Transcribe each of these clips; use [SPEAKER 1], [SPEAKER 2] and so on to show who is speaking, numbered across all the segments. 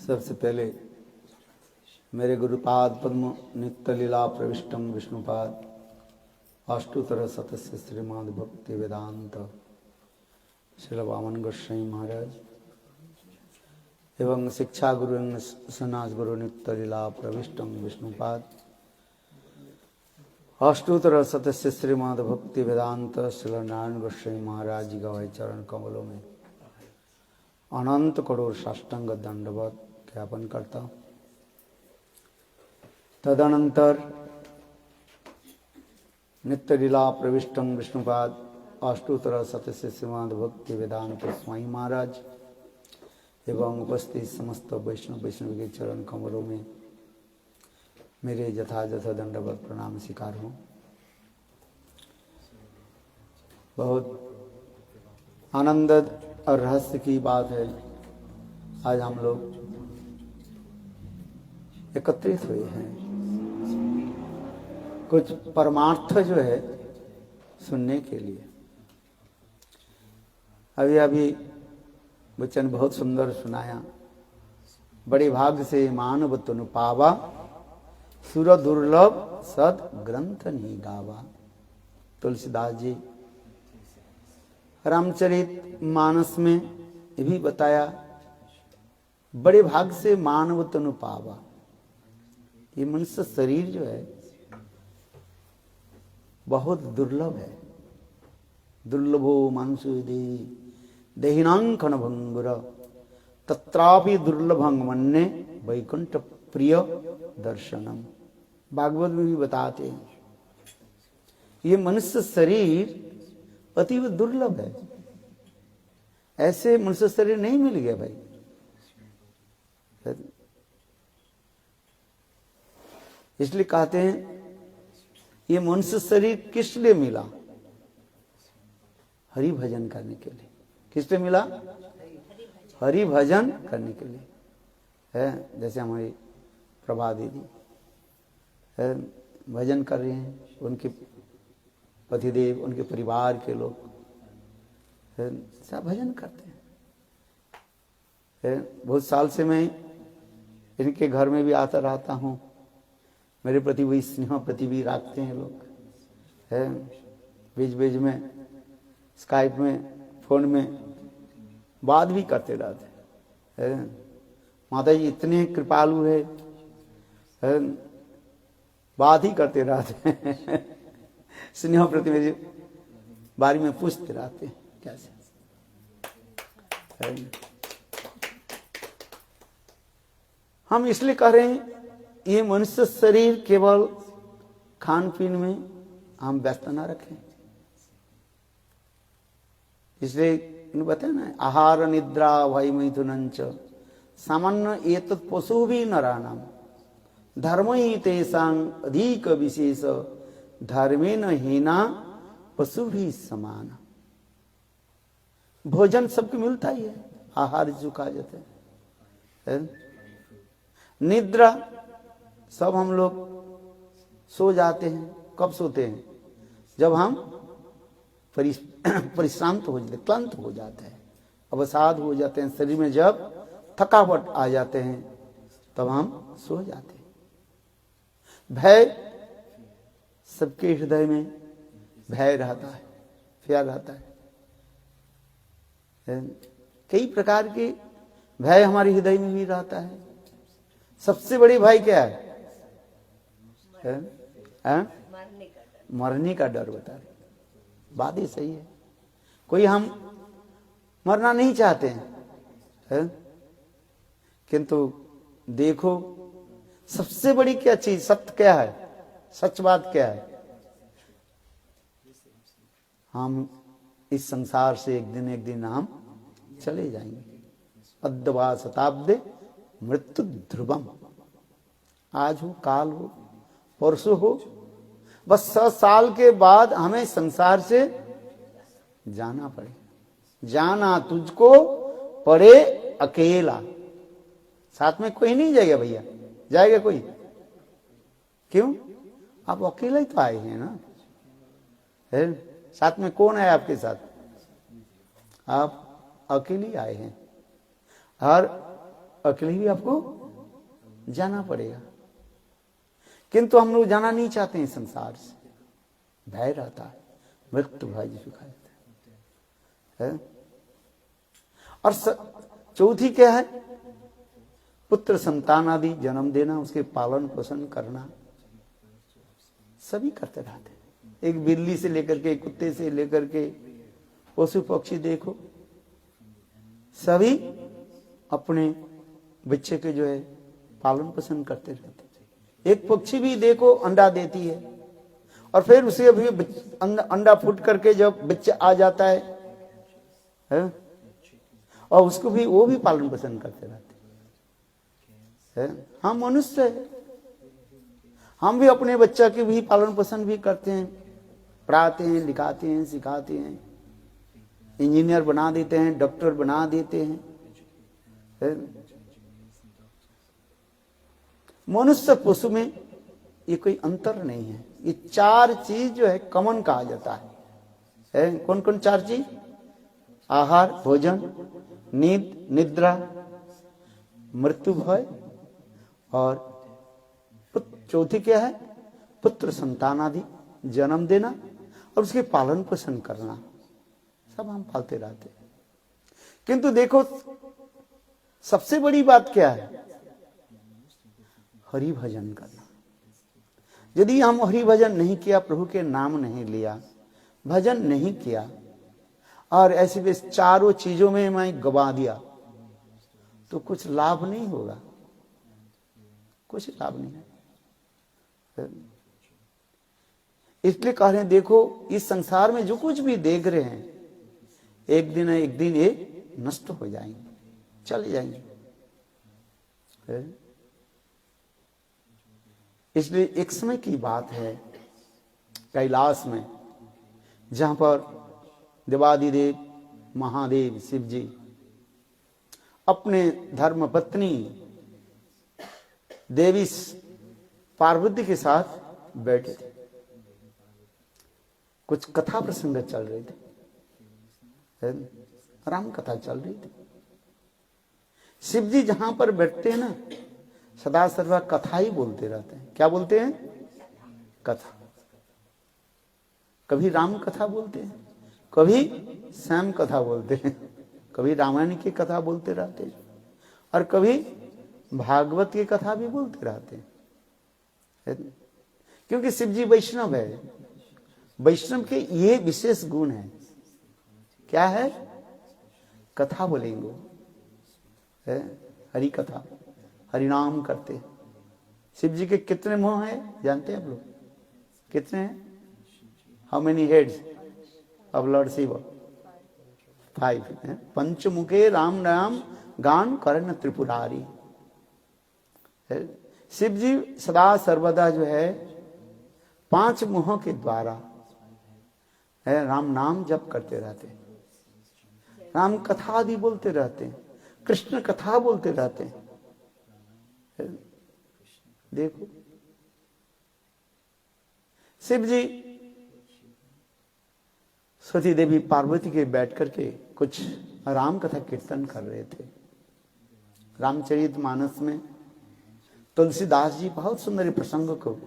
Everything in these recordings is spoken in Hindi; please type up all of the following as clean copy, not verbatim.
[SPEAKER 1] सबसे पहले मेरे गुरुपाद पद्म नित्य लीला प्रविष्टम विष्णुपाद अष्टोत्तर सतस्य श्रीमद भक्ति वेदांत श्रील वामन गोस्वामी महाराज एवं शिक्षा गुरु सन्यास गुरु नित्य लीला प्रविष्टम विष्णुपाद अष्टोत्तर सतस्य श्रीमद भक्ति वेदांत श्रील नारायण गोस्वामी महाराज जी गवाई चरण कमलों में अनंत करोड़ साष्टांग दंडवत ज्ञापन करता हूँ। तदनंतर नित्य लीला प्रविष्टम विष्णुपाद अष्टोत्तर सतस्य श्रीमद भक्ति वेदांत स्वामी महाराज एवं उपस्थित समस्त वैष्णव के चरण कमलों में मेरे यथायथ दंडवत प्रणाम स्वीकार हूँ। बहुत आनंद और रहस्य की बात है, आज हम लोग एकत्रित हुए हैं कुछ परमार्थ जो है सुनने के लिए। अभी अभी बच्चन बहुत सुंदर सुनाया, बड़े भाग से मानव तनु पावा सुर दुर्लभ सद ग्रंथ नहीं गावा। तुलसीदास जी रामचरित मानस में ये भी बताया, बड़े भाग से मानव तनु पावा। ये मनुष्य शरीर जो है बहुत दुर्लभ है। दुर्लभो मानुषो देहिनांकन भंगुर तत्रापि दुर्लभंग मन्ने वैकुंठ प्रिय दर्शनम। भागवत में भी बताते हैं ये मनुष्य शरीर अतीव दुर्लभ है। ऐसे मनुष्य शरीर नहीं मिल गया भाई। इसलिए कहते हैं ये मनुष्य शरीर किस लिए मिला? हरि भजन करने के लिए। किस लिए मिला? हरि भजन करने के लिए है। जैसे हमारी प्रभा दीदी है, भजन कर रहे हैं, उनके पतिदेव उनके परिवार के लोग सब भजन करते हैं। बहुत साल से मैं इनके घर में भी आता रहता हूँ। मेरे प्रति वही स्नेह प्रति भी रखते हैं लोग है। बीच बीच में स्काइप में फोन में बात भी करते रहते हैं। माता जी इतने कृपालु है, बात ही करते रहते हैं। स्नेह प्रति मेरे बारे में पूछते रहते हैं कैसे। हम इसलिए कह रहे हैं ये मनुष्य शरीर केवल खान पीन में हम व्यस्त ना रखें। इसलिए बताया ना, आहार निद्रा भय मैथुनंच सामान्य एतत् पशु भी नराणाम धर्म ही तेषां अधिक विशेष धर्मेन हीना पशु भी समान। भोजन सबको मिलता ही है, आहार जो कहा जाता है। निद्रा सब हम लोग सो जाते हैं। कब सोते हैं? जब हम परिश्रांत हो जाते, क्लांत हो जाते हैं, अवसाद हो जाते हैं, शरीर में जब थकावट आ जाते हैं तब हम सो जाते हैं। भय सबके हृदय में भय रहता है, फिर रहता है। कई प्रकार के भय हमारे हृदय में भी रहता है। सबसे बड़ी भय क्या है? मरने का डर बता रहे। बात ही सही है। कोई हम मरना नहीं चाहते हैं, किंतु देखो सबसे बड़ी क्या चीज, सत्य क्या है, सच बात क्या है? हम इस संसार से एक दिन हम चले जाएंगे। अद्वा शताब्दे मृत्यु ध्रुवम। आज हो, काल हो, परसों हो, बस 100 साल के बाद हमें संसार से जाना पड़े। जाना तुझको पड़े अकेला, साथ में कोई नहीं जाएगा भैया। जाएगा कोई? क्यों? आप अकेला ही तो आए हैं ना है? साथ में कौन है आपके साथ? आप अकेले आए हैं। हर अकेले भी आपको जाना पड़ेगा। किंतु हम लोग जाना नहीं चाहते हैं संसार से, भय रहता है, मृत्यु भय जिसको कहते हैं। और चौथी क्या है? पुत्र संतान आदि जन्म देना, उसके पालन पोषण करना, सभी करते रहते हैं। एक बिल्ली से लेकर के, कुत्ते से लेकर के, पशु पक्षी देखो, सभी अपने बच्चे के जो है पालन पोषण करते रहते हैं। एक पक्षी भी देखो अंडा देती है और फिर उसे अभी अंडा फूट करके जब बच्चा आ जाता है और उसको भी वो भी पालन पोषण करते रहते हैं। हम मनुष्य है, हम भी अपने बच्चा के भी पालन पोषण भी करते हैं, पढ़ाते हैं, लिखाते हैं, सिखाते हैं, इंजीनियर बना देते हैं, डॉक्टर बना देते हैं। मनुष्य पशु में ये कोई अंतर नहीं है। ये चार चीज जो है कॉमन कहा जाता है। कौन कौन चार चीज? आहार, भोजन, नींद, निद्रा, मृत्यु भय, और चौथी क्या है? पुत्र संतान आदि जन्म देना और उसके पालन पोषण करना, सब हम पालते रहते हैं। किंतु देखो सबसे बड़ी बात क्या है? हरि भजन करना। यदि हम हरि भजन नहीं किया, प्रभु के नाम नहीं लिया, भजन नहीं किया और ऐसे वे चारों चीजों में मैं गवा दिया तो कुछ लाभ नहीं होगा, कुछ लाभ नहीं है। इसलिए कह रहे हैं देखो इस संसार में जो कुछ भी देख रहे हैं एक दिन ये नष्ट हो जाएंगे, चले जाएंगे। इसलिए एक समय की बात है कैलाश में, जहां पर देवादिदेव महादेव शिव जी अपने धर्म पत्नी देवी पार्वती के साथ बैठे थे। कुछ कथा प्रसंग चल रहे थे, राम कथा चल रही थी। शिव जी जहां पर बैठते हैं ना, सदा सर्वदा कथा ही बोलते रहते हैं। क्या बोलते हैं? कथा। कभी राम कथा बोलते हैं, कभी श्याम कथा बोलते हैं, कभी रामायण की कथा बोलते रहते हैं और कभी भागवत की कथा भी बोलते रहते हैं। क्योंकि शिव जी वैष्णव है। वैष्णव के ये विशेष गुण है। क्या है? कथा बोलेंगे, हरि कथा, हरि नाम करते। शिव जी के कितने मुंह हैं जानते हैं आप लोग? कितने हैं? How many heads of lord Shiva? 5। पंचमुखे राम नाम गान करण त्रिपुरारी। शिव जी सदा सर्वदा जो है 5 मुंहों के द्वारा राम नाम जप करते रहते हैं, राम कथा आदि बोलते रहते हैं, कृष्ण कथा बोलते रहते हैं। देखो शिव जी सती देवी पार्वती के बैठ करके कुछ राम कथा कीर्तन कर रहे थे। रामचरितमानस में तुलसीदास जी बहुत सुंदर प्रसंग को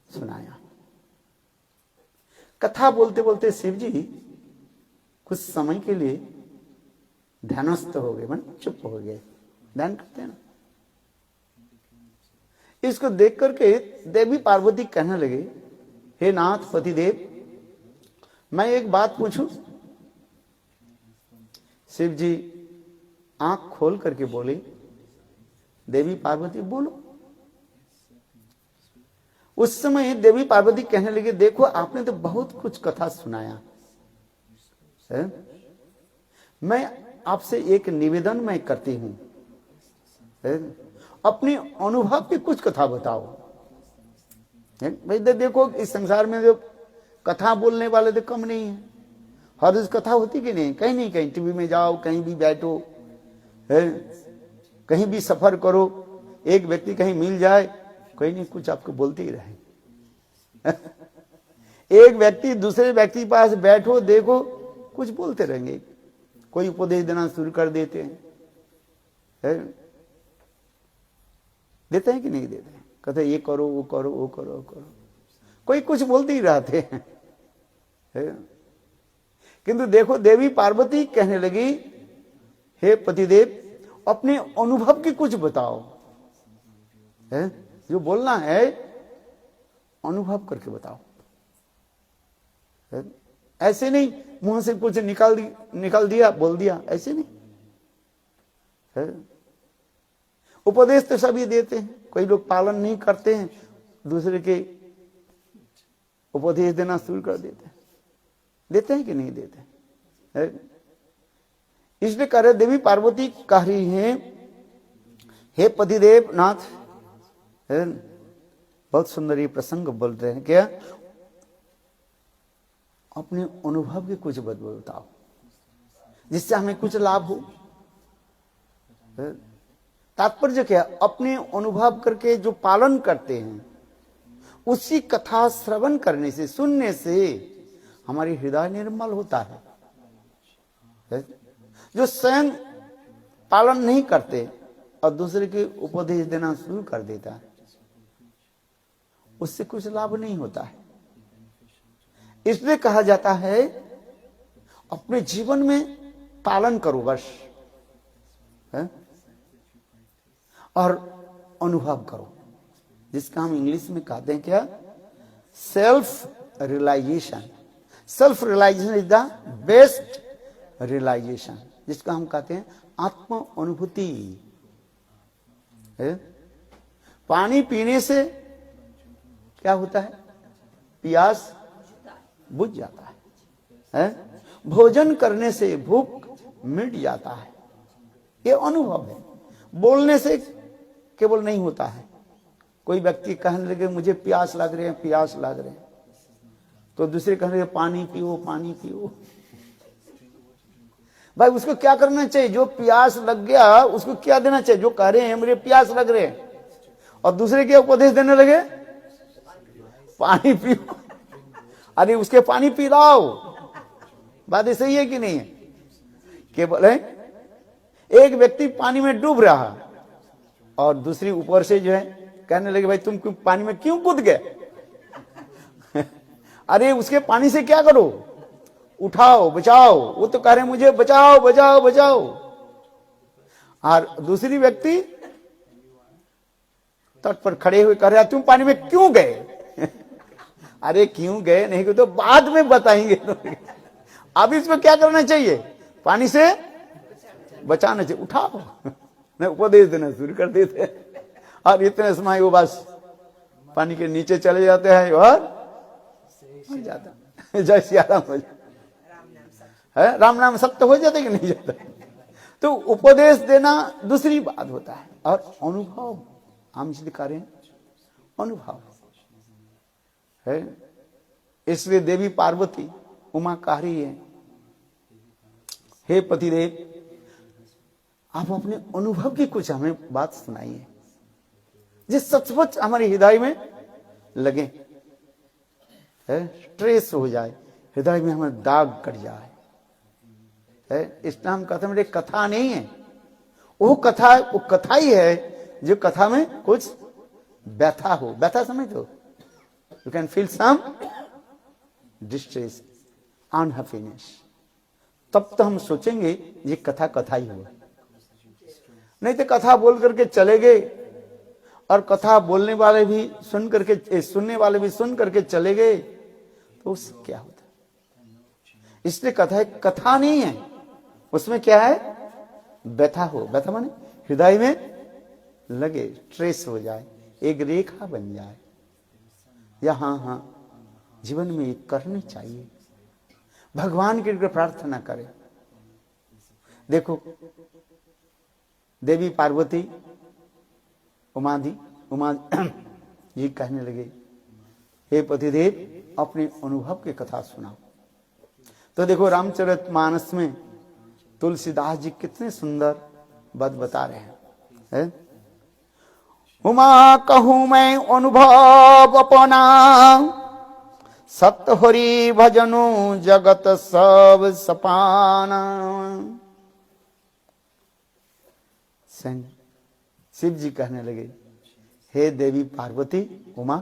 [SPEAKER 1] सुनाया। कथा बोलते बोलते शिव जी कुछ समय के लिए ध्यानस्थ हो गए, मन चुप हो गए। ध्यान करते हैं ना। इसको देख करके देवी पार्वती कहने लगे, हे नाथ पतिदेव, मैं एक बात पूछूं? शिव जी आंख खोल करके बोले, देवी पार्वती बोलो। उस समय देवी पार्वती कहने लगे, देखो आपने तो बहुत कुछ कथा सुनाया है? मैं आपसे एक निवेदन मैं करती हूं, अपने अनुभव की कुछ कथा बताओ। भाई देखो इस संसार में जो कथा बोलने वाले तो कम नहीं है। हर रोज कथा होती कि नहीं? कहीं नहीं कहीं टीवी में जाओ, कहीं भी बैठो, कहीं भी सफर करो, एक व्यक्ति कहीं मिल जाए, कोई नहीं कुछ आपको बोलते ही रहे। एक व्यक्ति दूसरे व्यक्ति के पास बैठो, देखो कुछ बोलते रहेंगे, कोई उपदेश देना शुरू कर देते हैं। है? देते हैं कि नहीं देते हैं? कहते ये करो वो करो वो करो वो करो, कोई कुछ बोलते ही रहते हैं, है? किंतु देखो देवी पार्वती कहने लगी, हे पतिदेव अपने अनुभव की कुछ बताओ, है? जो बोलना है अनुभव करके बताओ, है? ऐसे नहीं मुंह से कुछ निकाल दिया बोल दिया, ऐसे नहीं है? उपदेश तो सभी देते हैं, कोई लोग पालन नहीं करते हैं, दूसरे के उपदेश देना शुरू कर देते हैं। देते हैं कि नहीं देते हैं? इसलिए कह रहे देवी पार्वती कह रही हैं, हे पतिदेव नाथ, है? बहुत सुंदर ये प्रसंग बोल रहे हैं, क्या अपने अनुभव के कुछ बताओ जिससे हमें कुछ लाभ हो। तात्पर्य क्या, अपने अनुभव करके जो पालन करते हैं उसी कथा श्रवण करने से, सुनने से हमारी हृदय निर्मल होता है। जो स्वयं पालन नहीं करते और दूसरे के उपदेश देना शुरू कर देता है, उससे कुछ लाभ नहीं होता है। इसलिए कहा जाता है अपने जीवन में पालन करो बस, है? और अनुभव करो, जिसका हम इंग्लिश में कहते हैं क्या, self realisation. Self realisation is the best realisation, जिसका हम कहते हैं आत्म अनुभूति। पानी पीने से क्या होता है, प्यास बुझ जाता है? भोजन करने से भूख मिट जाता है, ये अनुभव है। बोलने से केवल नहीं होता है। कोई व्यक्ति कहने लगे मुझे प्यास लग रहे हैं, प्यास लग रहे हैं, तो दूसरे कहने लगे पानी पियो पानी पियो। भाई उसको क्या करना चाहिए, जो प्यास लग गया उसको क्या देना चाहिए, जो कह रहे हैं मुझे प्यास लग रहे हैं, और दूसरे क्या उपदेश देने लगे, पानी पियो। अरे उसके पानी पिलाओ, बात सही है कि नहीं है? केवल एक व्यक्ति पानी में डूब रहा और दूसरी ऊपर से जो है कहने लगे भाई तुम पानी में क्यों कूद गए? अरे उसके पानी से क्या करो, उठाओ बचाओ। वो तो कह रहे मुझे बचाओ बचाओ बचाओ, और दूसरी व्यक्ति तट पर खड़े हुए कह रहे तुम पानी में क्यों गए? अरे क्यों गए नहीं तो बाद में बताएंगे। अब इसमें क्या करना चाहिए, पानी से बचाना चाहिए, उठाओ। नहीं उपदेश देना शुरू कर देते, और इतने समय वो बस पानी के नीचे चले जाते हैं और जाता। जय सियाराम हो जाता, राम नाम सत्य हो जाता कि नहीं जाता? तो उपदेश देना दूसरी बात होता है, और अनुभव हम इसलिए कह रहे हैं अनुभव है। इसलिए देवी पार्वती उमा कह रही है, हे पतिदेव आप अपने अनुभव की कुछ हमें बात सुनाइए, जिस सचमुच हमारे हृदय में लगे, है ट्रेस हो जाए, हृदय में हमें दाग कट जाए, है। इसलिए हम कहते हैं कथा नहीं है, वो कथा ही है जो कथा में कुछ व्यथा हो। व्यथा समझते हो, you can feel some distress, unhappiness, तब तो हम सोचेंगे ये कथा ही हुआ। नहीं तो कथा बोल करके चले गए, और कथा बोलने वाले भी सुन करके, सुनने वाले भी सुन करके चले गए, तो उससे क्या होता है? इसलिए कथा नहीं है, उसमें क्या है, व्यथा हो। व्यथा माने हृदय में लगे, ट्रेस हो जाए, एक रेखा बन जाए, या हाँ जीवन में ये करनी चाहिए। भगवान के लिए प्रार्थना करें। देखो देवी पार्वती उमा जी कहने लगे, हे पतिदेव अपने अनुभव की कथा सुनाओ। तो देखो रामचरितमानस में तुलसीदास जी कितने सुंदर बात बता रहे हैं। उमा कहूं मैं अनुभव अपना, सत्य हरि भजनु जगत सब सपाना। स्वयं शिव जी कहने लगे, हे देवी पार्वती उमा,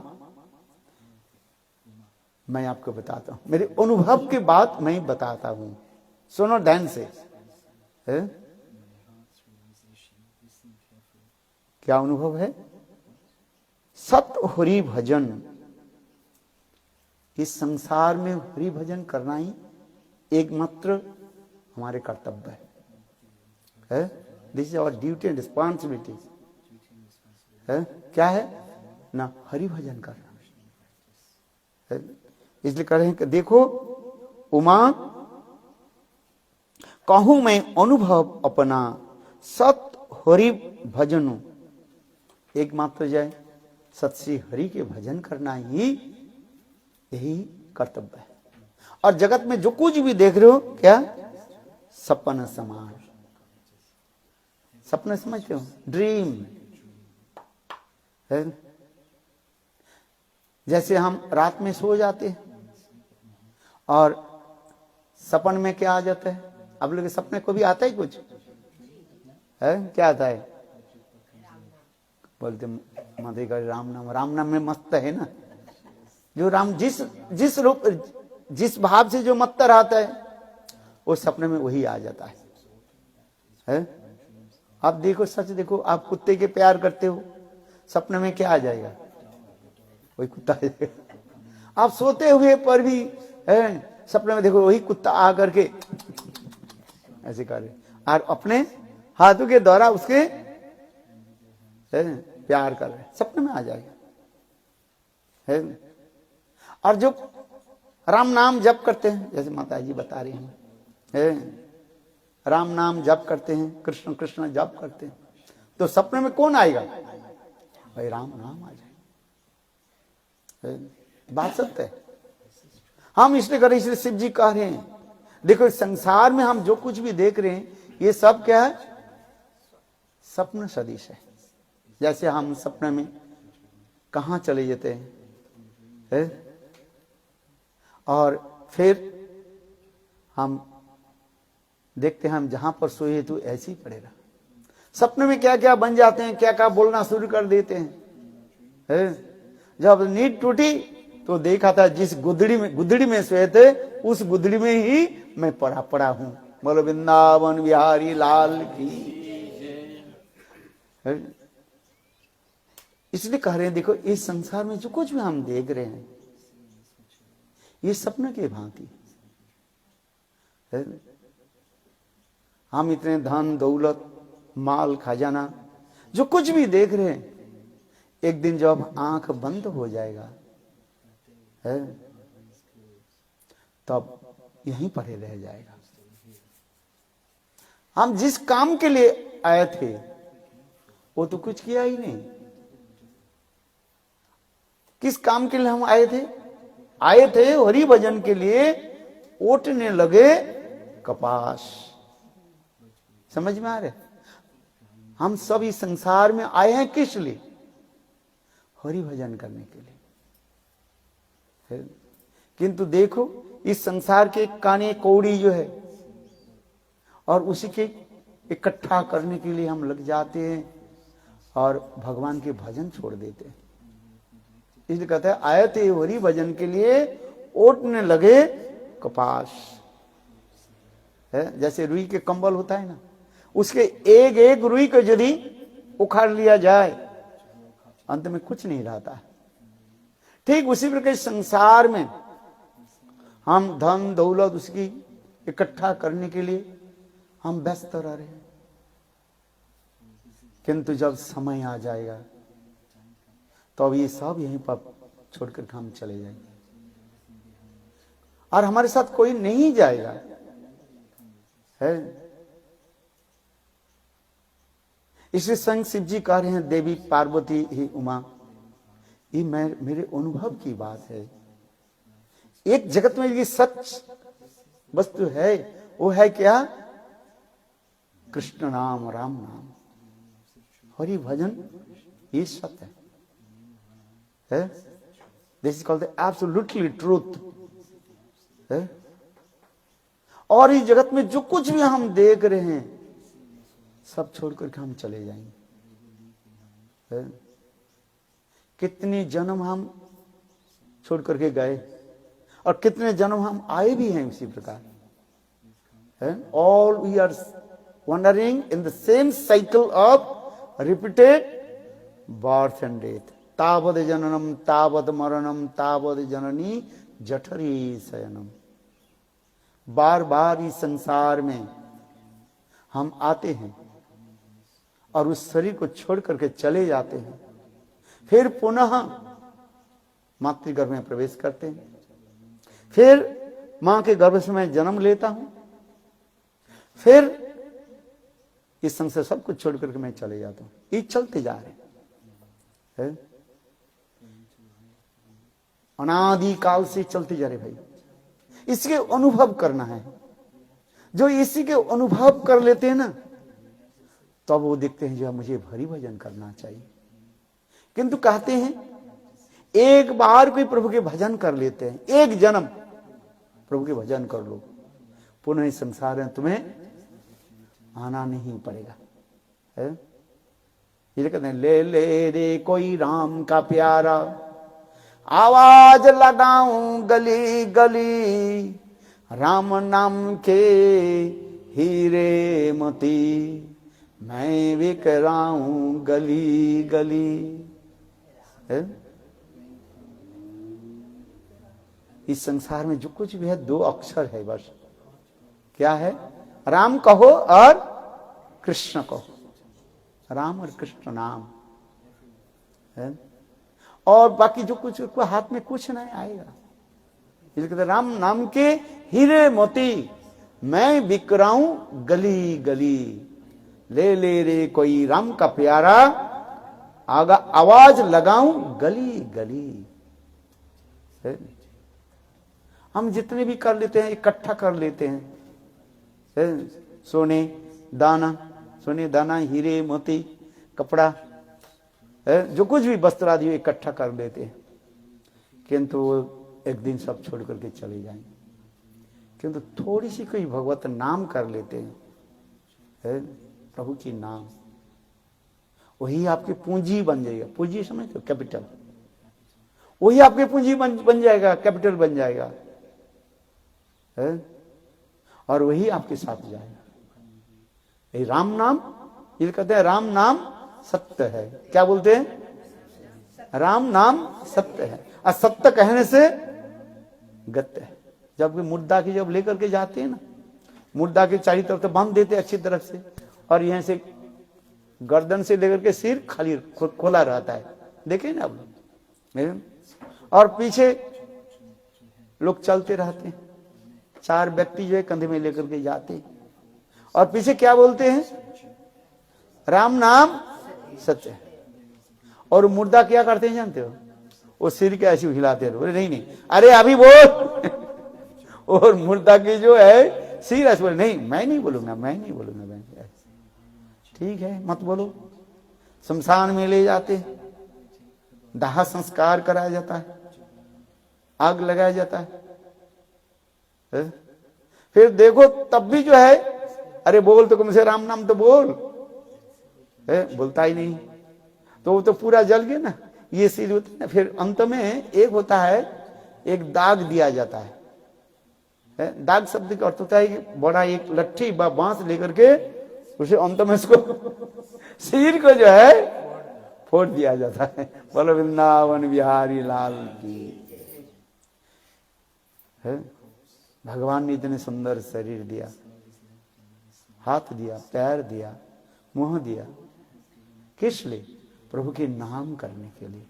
[SPEAKER 1] मैं आपको बताता हूं, मेरे अनुभव की बात मैं बताता हूं, सुनो ध्यान से। है? क्या अनुभव है? सत हरि भजन, इस संसार में हरि भजन करना ही एकमात्र हमारे कर्तव्य है। This is our duty and responsibility है। क्या है ना? हरि भजन करना है। इसलिए कह रहे हैं कि देखो उमा, कहूं मैं अनुभव अपना, सत हरि भजन, एकमात्र जय सत श्री हरि के भजन करना ही यही कर्तव्य है। और जगत में जो कुछ भी देख रहे हो, क्या सपन समान, सपने समझते हो, ड्रीम है। जैसे हम रात में सो जाते हैं और सपन में क्या आ जाता है? आप लोग के सपने को भी आता है कुछ है? क्या आता है? बोलते माधे का राम नाम, राम नाम में मस्त है ना, जो राम जिस रूप जिस भाव से जो मत्तर आता है वो सपने में वही आ जाता है? आप देखो, सच देखो, आप कुत्ते के प्यार करते हो, सपने में क्या आ जाएगा? वही कुत्ता आ जाएगा। आप सोते हुए पर भी है, सपने में देखो वही कुत्ता आ करके ऐसे करे और अपने हाथों के द्वारा उसके प्यार कर रहे, सपने में आ जाएगा है। और जो राम नाम जप करते हैं, जैसे माता जी बता रही हैं, राम नाम जप करते हैं, कृष्ण कृष्ण जप करते हैं, तो सपने में कौन आएगा? भाई राम नाम आ जाए। बात सत्य है। हम इसलिए कर रहे, इसलिए शिव जी कह रहे हैं, देखो इस संसार में हम जो कुछ भी देख रहे हैं ये सब क्या है? स्वप्न सदृश है। जैसे हम सपने में कहां चले जाते हैं और फिर हम देखते हैं हम जहां पर सोए तो ऐसे ही पड़ेगा। सपने में क्या क्या बन जाते हैं, क्या क्या बोलना शुरू कर देते हैं। जब नींद टूटी तो देखा था जिस गुदड़ी में सोए थे उस गुदड़ी में ही मैं पड़ा हूं। बोलो वृंदावन बिहारी लाल की। इसलिए कह रहे हैं देखो इस संसार में जो कुछ भी हम देख रहे हैं ये सपने के भांति है। हम इतने धन दौलत माल खजाना जो कुछ भी देख रहे हैं, एक दिन जब आंख बंद हो जाएगा है तब यहीं पड़े रह जाएगा। हम जिस काम के लिए आए थे वो तो कुछ किया ही नहीं। किस काम के लिए हम आए थे? आए थे हरि भजन के लिए, ओटने लगे कपास। समझ में आ रहे? हम सब इस संसार में आए हैं किस लिए? हरि भजन करने के लिए। किंतु देखो इस संसार के काने कौड़ी जो है और उसी के इकट्ठा करने के लिए हम लग जाते हैं और भगवान के भजन छोड़ देते हैं। इसलिए कहते हैं आए थे हरि भजन के लिए, ओटने लगे कपास है। जैसे रुई के कंबल होता है ना, उसके एक एक रुई को यदि उखाड़ लिया जाए अंत में कुछ नहीं रहता है। ठीक उसी प्रकार संसार में हम धन दौलत उसकी इकट्ठा करने के लिए हम व्यस्त रह रहे हैं, किंतु जब समय आ जाएगा तो अब ये सब यहीं पर छोड़कर हम चले जाएंगे और हमारे साथ कोई नहीं जाएगा है। इसलिए संग शिव जी कह रहे हैं देवी पार्वती ही उमा, ये मेरे अनुभव की बात है। एक जगत में ये सच वस्तु है, वो है क्या? कृष्ण नाम, राम नाम, हरि भजन, ये सत्य है। This is called the absolutely truth है। और इस जगत में जो कुछ भी हम देख रहे हैं सब छोड़ करके हम चले जाएंगे। है? कितने जन्म हम छोड़ करके गए और कितने जन्म हम आए भी हैं उसी प्रकार। All we are wandering in the same cycle of repeated birth and death. तावद जननम तावद मरणम तावद जननी जठरी शयनम। बार बार इस संसार में हम आते हैं और उस शरीर को छोड़ करके चले जाते हैं, फिर पुनः मातृगर्भ में प्रवेश करते हैं, फिर मां के गर्भ से मैं जन्म लेता हूं, फिर इस संसार सब कुछ छोड़ करके मैं चले जाता हूं। ये चलते जा रहे हैं, अनादि काल से चलते जा रहे भाई। इसके अनुभव करना है। जो इसी के अनुभव कर लेते हैं ना, तब तो वो देखते हैं जो मुझे भरी भजन करना चाहिए। किंतु कहते हैं एक बार कोई प्रभु के भजन कर लेते हैं, एक जन्म प्रभु के भजन कर लो, पुनः इस संसार में तुम्हें आना नहीं पड़ेगा। है? ये कहते हैं ले ले रे कोई राम का प्यारा, आवाज लगाऊं गली गली, राम नाम के हीरे मोती, मैं बिकराऊं गली गली। है? इस संसार में जो कुछ भी है दो अक्षर है बस। क्या है? राम कहो और कृष्ण कहो। राम और कृष्ण नाम है, और बाकी जो कुछ हाथ में कुछ नहीं आएगा। इसलिए कहते राम नाम के हीरे मोती, मैं बिकराऊं गली गली। ले ले रे कोई राम का प्यारा, आगा आवाज लगाऊं गली गली। है? हम जितने भी कर लेते हैं इकट्ठा कर लेते हैं। सोने दाना हीरे मोती कपड़ा, जो कुछ भी वस्त्र आदि इकट्ठा कर लेते हैं, किंतु एक दिन सब छोड़ करके चले जाएंगे। किंतु थोड़ी सी कोई भगवत नाम कर लेते हैं, प्रभु की नाम, वही आपकी पूंजी बन जाएगा। पूंजी समझते हो? कैपिटल। वही आपकी पूंजी बन जाएगा, कैपिटल बन जाएगा। है? और वही आपके साथ जाएगा। ये राम नाम, ये कहते हैं राम नाम सत्य है। क्या बोलते हैं? राम नाम सत्य है, और सत्य कहने से गत्य है। जब मुर्दा की जब लेकर के जाते हैं ना, मुर्दा के चारों तरफ तो बांध देते अच्छी तरफ से, और यहां से गर्दन से लेकर के सिर खाली खोला रहता है, देखे ना आप। और पीछे लोग चलते रहते हैं, चार व्यक्ति जो है कंधे में लेकर के जाते हैं, और पीछे क्या बोलते हैं? राम नाम सत्य है। और मुर्दा क्या करते हैं जानते हो? वो सिर के ऐसे हिलाते रहो, बोले नहीं अरे अभी बोल। और मुर्दा की जो है सिर ऐसे बोले नहीं मैं नहीं बोलूंगा। ठीक है मत बोलो। शमशान में ले जाते हैं, दाह संस्कार कराया जाता है, आग लगाया जाता है। फिर देखो तब भी जो है, अरे बोल तो कम से राम नाम तो बोल, बोलता ही नहीं, तो वो तो पूरा जल गया ना। ये चीज होती है ना। फिर अंत में एक होता है, एक दाग दिया जाता है। दाग शब्द का अर्थ होता है कि बड़ा एक लट्ठी बांस लेकर के उसे अंत में उसको सिर को जो है फोड़ दिया जाता है। बोलो वृंदावन बिहारी लाल की। भगवान ने इतने सुंदर शरीर दिया, हाथ दिया, पैर दिया, मुंह दिया, किस लिए? प्रभु के नाम करने के लिए।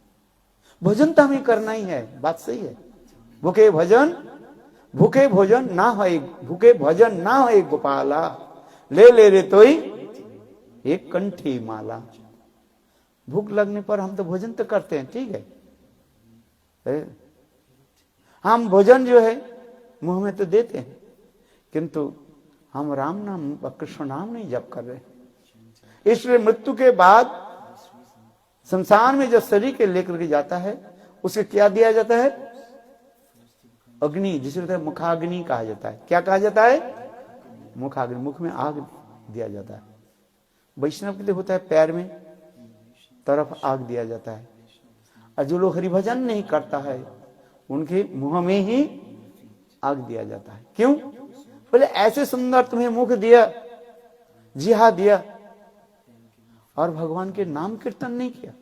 [SPEAKER 1] भजन तो हमें करना ही है, बात सही है। भूखे भोजन ना होए, भूखे भजन ना होए गोपाला, ले ले रे तोई एक कंठी माला। भूख लगने पर हम तो भोजन तो करते हैं, ठीक है। हम भोजन जो है मुंह में तो देते हैं, किंतु हम राम नाम कृष्ण नाम नहीं जप कर रहे। इसलिए मृत्यु के बाद संसार में जब शरीर के लेकर के जाता है, उसे क्या दिया जाता है? अग्नि, जिसे मुखाग्नि कहा जाता है। क्या कहा जाता है? मुखाग्नि। मुख में आग दिया जाता है। वैष्णव के लिए होता है पैर में तरफ आग दिया जाता है, और जो लोग हरिभजन नहीं करता है उनके मुंह में ही आग दिया जाता है। क्यों? बोले ऐसे सुंदर तुम्हें मुख दिया, जिहा दिया, और भगवान के नाम कीर्तन नहीं किया।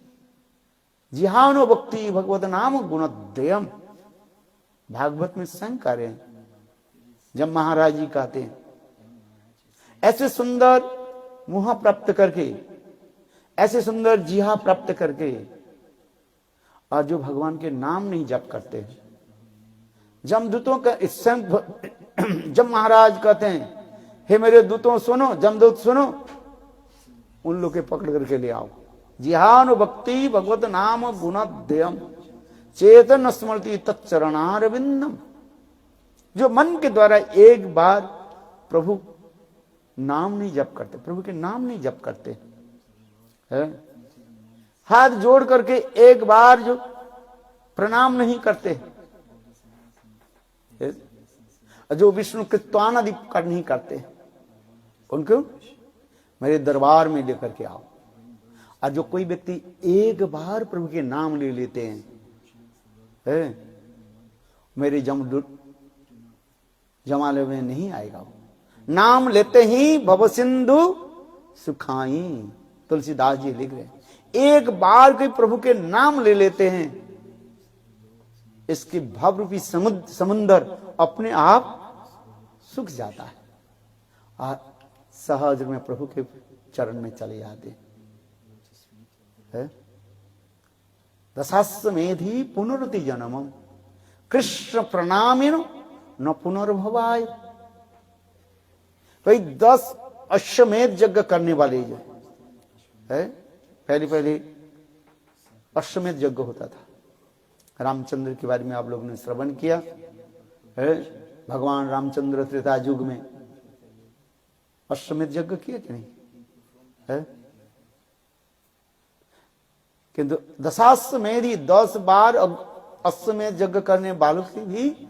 [SPEAKER 1] जिहानो भक्ति भगवत नाम गुणोदयम, भागवत में स्वयं कह रहे हैं, जब महाराज जी कहते हैं ऐसे सुंदर मुंह प्राप्त करके, ऐसे सुंदर जिहा प्राप्त करके, और जो भगवान के नाम नहीं जप करते, जमदूतों का जब महाराज कहते हैं हे मेरे दूतों सुनो, जमदूत सुनो, उन लोग के पकड़ करके ले आओ। जिहानु भक्ति भगवत नाम गुणोदयम चेतन स्मृति तत्चरणारविंदम, जो मन के द्वारा एक बार प्रभु नाम नहीं जप करते, प्रभु के नाम नहीं जप करते है, हाथ जोड़ करके एक बार जो प्रणाम नहीं करते, जो विष्णु कृत्वान आदि नहीं करते, उनको मेरे दरबार में लेकर के आओ। और जो कोई व्यक्ति एक बार प्रभु के नाम ले लेते हैं है? मेरे जमाले में नहीं आएगा वो। नाम लेते ही भव सिंधु सुखाई, तुलसीदास जी लिख रहे हैं। एक बार कोई प्रभु के नाम ले लेते हैं, इसके भव रूपी समुद्र अपने आप सूख जाता है और सहज में प्रभु के चरण में चले जाते हैं। दशाश्वमेधी पुनरुति जन्मम कृष्ण प्रणामिनो न पुनर्भवाय। भाई 10 अश्वमेध यज्ञ करने वाले जो है, पहले अश्वमेध यज्ञ होता था। रामचंद्र के बारे में आप लोगों ने श्रवण किया है। भगवान रामचंद्र त्रेता युग में अश्वमेध यज्ञ किए कि नहीं है? किंतु दशाश्वमेधी 10 बार अश्वमेध यज्ञ करने वालों की भी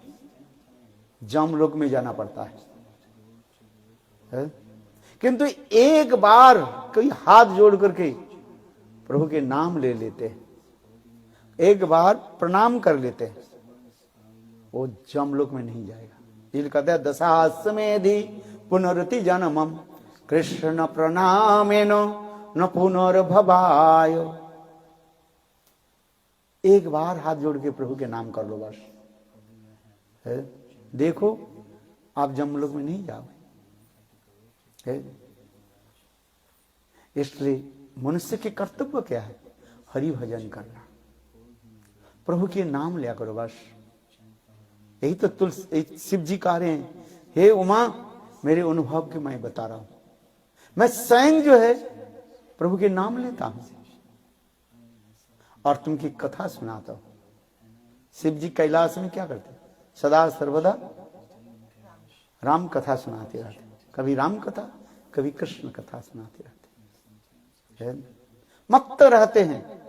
[SPEAKER 1] जमलोक में जाना पड़ता है? किंतु एक बार कोई हाथ जोड़ करके प्रभु के नाम ले लेते हैं, एक बार प्रणाम कर लेते हैं, वो जमलोक में नहीं जाएगा। इसलिए कहते हैं दशाश्वमेधी पुनरुति जन्मम कृष्ण प्रणामेनो न पुनर्भवाय। एक बार हाथ जोड़ के प्रभु के नाम कर लो बस है? देखो आप जमलोक में नहीं जाओगे। इसलिए मनुष्य के कर्तव्य क्या है? हरि भजन करना, प्रभु के नाम लिया करो बस। यही तो तुलसी शिव जी कह रहे हैं, हे उमा मेरे अनुभव के मैं बता रहा हूं, मैं स्वयं जो है प्रभु के नाम लेता हूं और तुमकी कथा सुनाता हूं। शिव जी कैलाश में क्या करते? सदा सर्वदा राम कथा सुनाते रहते, कभी राम कथा कभी कृष्ण कथा सुनाते रहते, मत्त रहते हैं,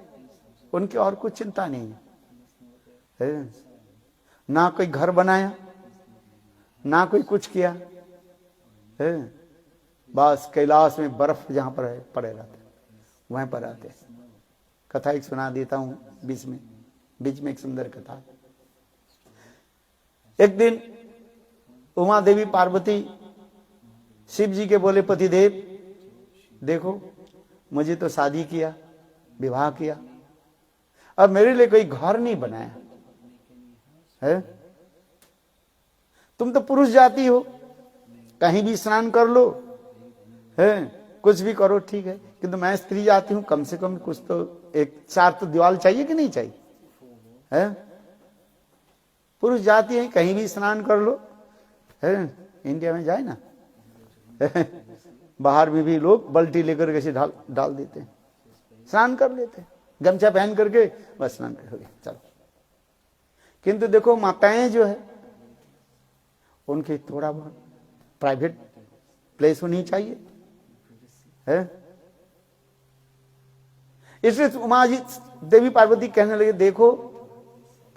[SPEAKER 1] उनकी और कुछ चिंता नहीं है। ना कोई घर बनाया, ना कोई कुछ किया है, बस कैलाश में बर्फ जहां पर है पड़े रहते, वहीं पर रहते। कथा एक सुना देता हूं बीच में एक सुंदर कथा। एक दिन उमा देवी पार्वती शिव जी के बोले, पतिदेव देखो मुझे तो शादी किया, विवाह किया, अब मेरे लिए कोई घर नहीं बनाया है। तुम तो पुरुष जाती हो, कहीं भी स्नान कर लो है, कुछ भी करो ठीक है, किंतु मैं स्त्री जाती हूं, कम से कम कुछ तो एक चार तो दीवार चाहिए कि नहीं चाहिए है? पुरुष जाती है कहीं भी स्नान कर लो है, इंडिया में जाए ना बाहर में भी लोग बल्टी लेकर कैसे डाल देते हैं, स्नान कर लेते हैं, गमछा पहन करके बस स्नान कर गए चलो। किंतु देखो माताएं जो है उनके थोड़ा बहुत प्राइवेट प्लेस होनी चाहिए है। इसलिए उमा जी देवी पार्वती कहने लगे, देखो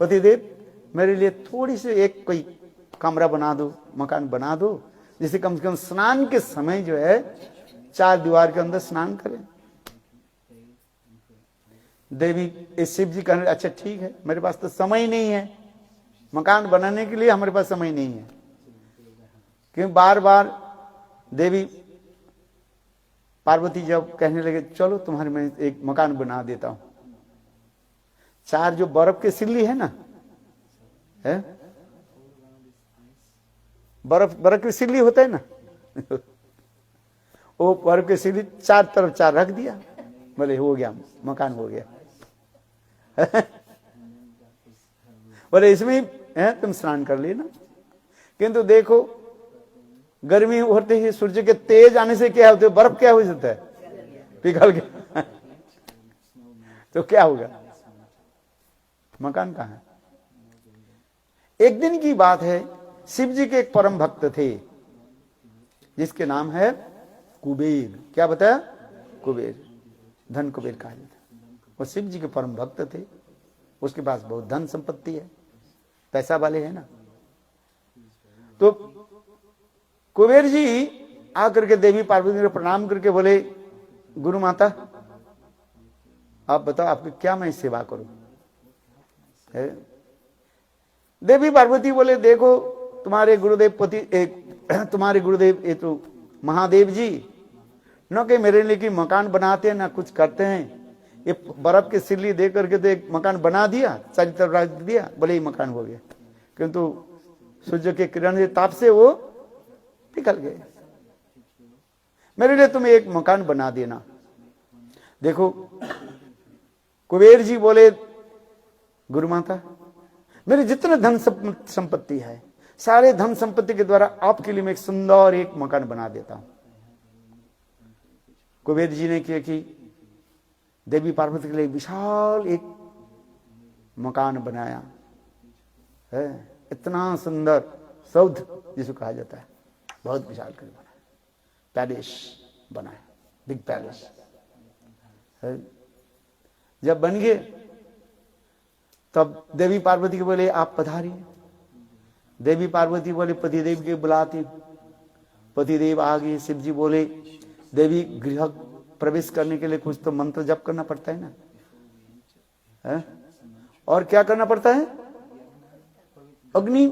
[SPEAKER 1] पतिदेव मेरे लिए थोड़ी सी एक कोई कमरा बना दो, मकान बना दो, जिसे कम से कम स्नान के समय जो है चार दीवार के अंदर स्नान करें। देवी शिव जी कहने अच्छा ठीक है, मेरे पास तो समय नहीं है, मकान बनाने के लिए हमारे पास समय नहीं है। क्योंकि बार बार देवी पार्वती जब कहने लगे चलो तुम्हारे मैं एक मकान बना देता हूं, चार जो बर्फ के सिल्ली है ना, है बर्फ की सिल्ली होता है ना वो बर्फ की सिल्ली चार तरफ चार रख दिया, बोले हो गया मकान हो गया बोले इसमें है तुम स्नान कर लेना। किंतु देखो गर्मी होते ही सूर्य के तेज आने से क्या होता है, बर्फ क्या हो जाता है, पिघल गया तो क्या होगा, मकान कहां है। एक दिन की बात है, शिव जी के एक परम भक्त थे जिसके नाम है कुबेर। क्या बताया, कुबेर, धन कुबेर कहा जाता है। वो शिव जी के परम भक्त थे, उसके पास बहुत धन संपत्ति है, पैसा वाले है ना। तो कुबेर जी आकर के देवी पार्वती को प्रणाम करके बोले गुरु माता आप बताओ आपकी क्या मैं सेवा करूं। देवी पार्वती बोले देखो तुम्हारे गुरुदेव तुम्हारे गुरुदेव ये तो महादेव जी न कि मेरे लिए कि मकान बनाते हैं ना कुछ करते हैं, ये बर्फ की सिल्ली दे करके तो एक मकान बना दिया, चारी तरफ रख दिया, बोले ही मकान हो गया। किंतु सूर्य के किरण के ताप से वो पिघल गए। मेरे लिए तुम एक मकान बना देना। देखो कुबेर जी बोले गुरु माता मेरे जितने धन संपत्ति है सारे धन संपत्ति के द्वारा आपके लिए मैं एक सुंदर एक मकान बना देता हूं। कुबेर जी ने किया कि देवी पार्वती के लिए विशाल एक मकान बनाया है, इतना सुंदर सौध जिसे कहा जाता है, बहुत विशाल कर बनाया, पैलेस बनाया, बिग पैलेस है। जब बन गए तब देवी पार्वती को बोले आप पधारिए। देवी पार्वती बोले पतिदेव के बुलाती, पतिदेव आ गए। शिव जी बोले देवी गृह प्रवेश करने के लिए कुछ तो मंत्र जप करना पड़ता है ना, है? और क्या करना पड़ता है, अग्नि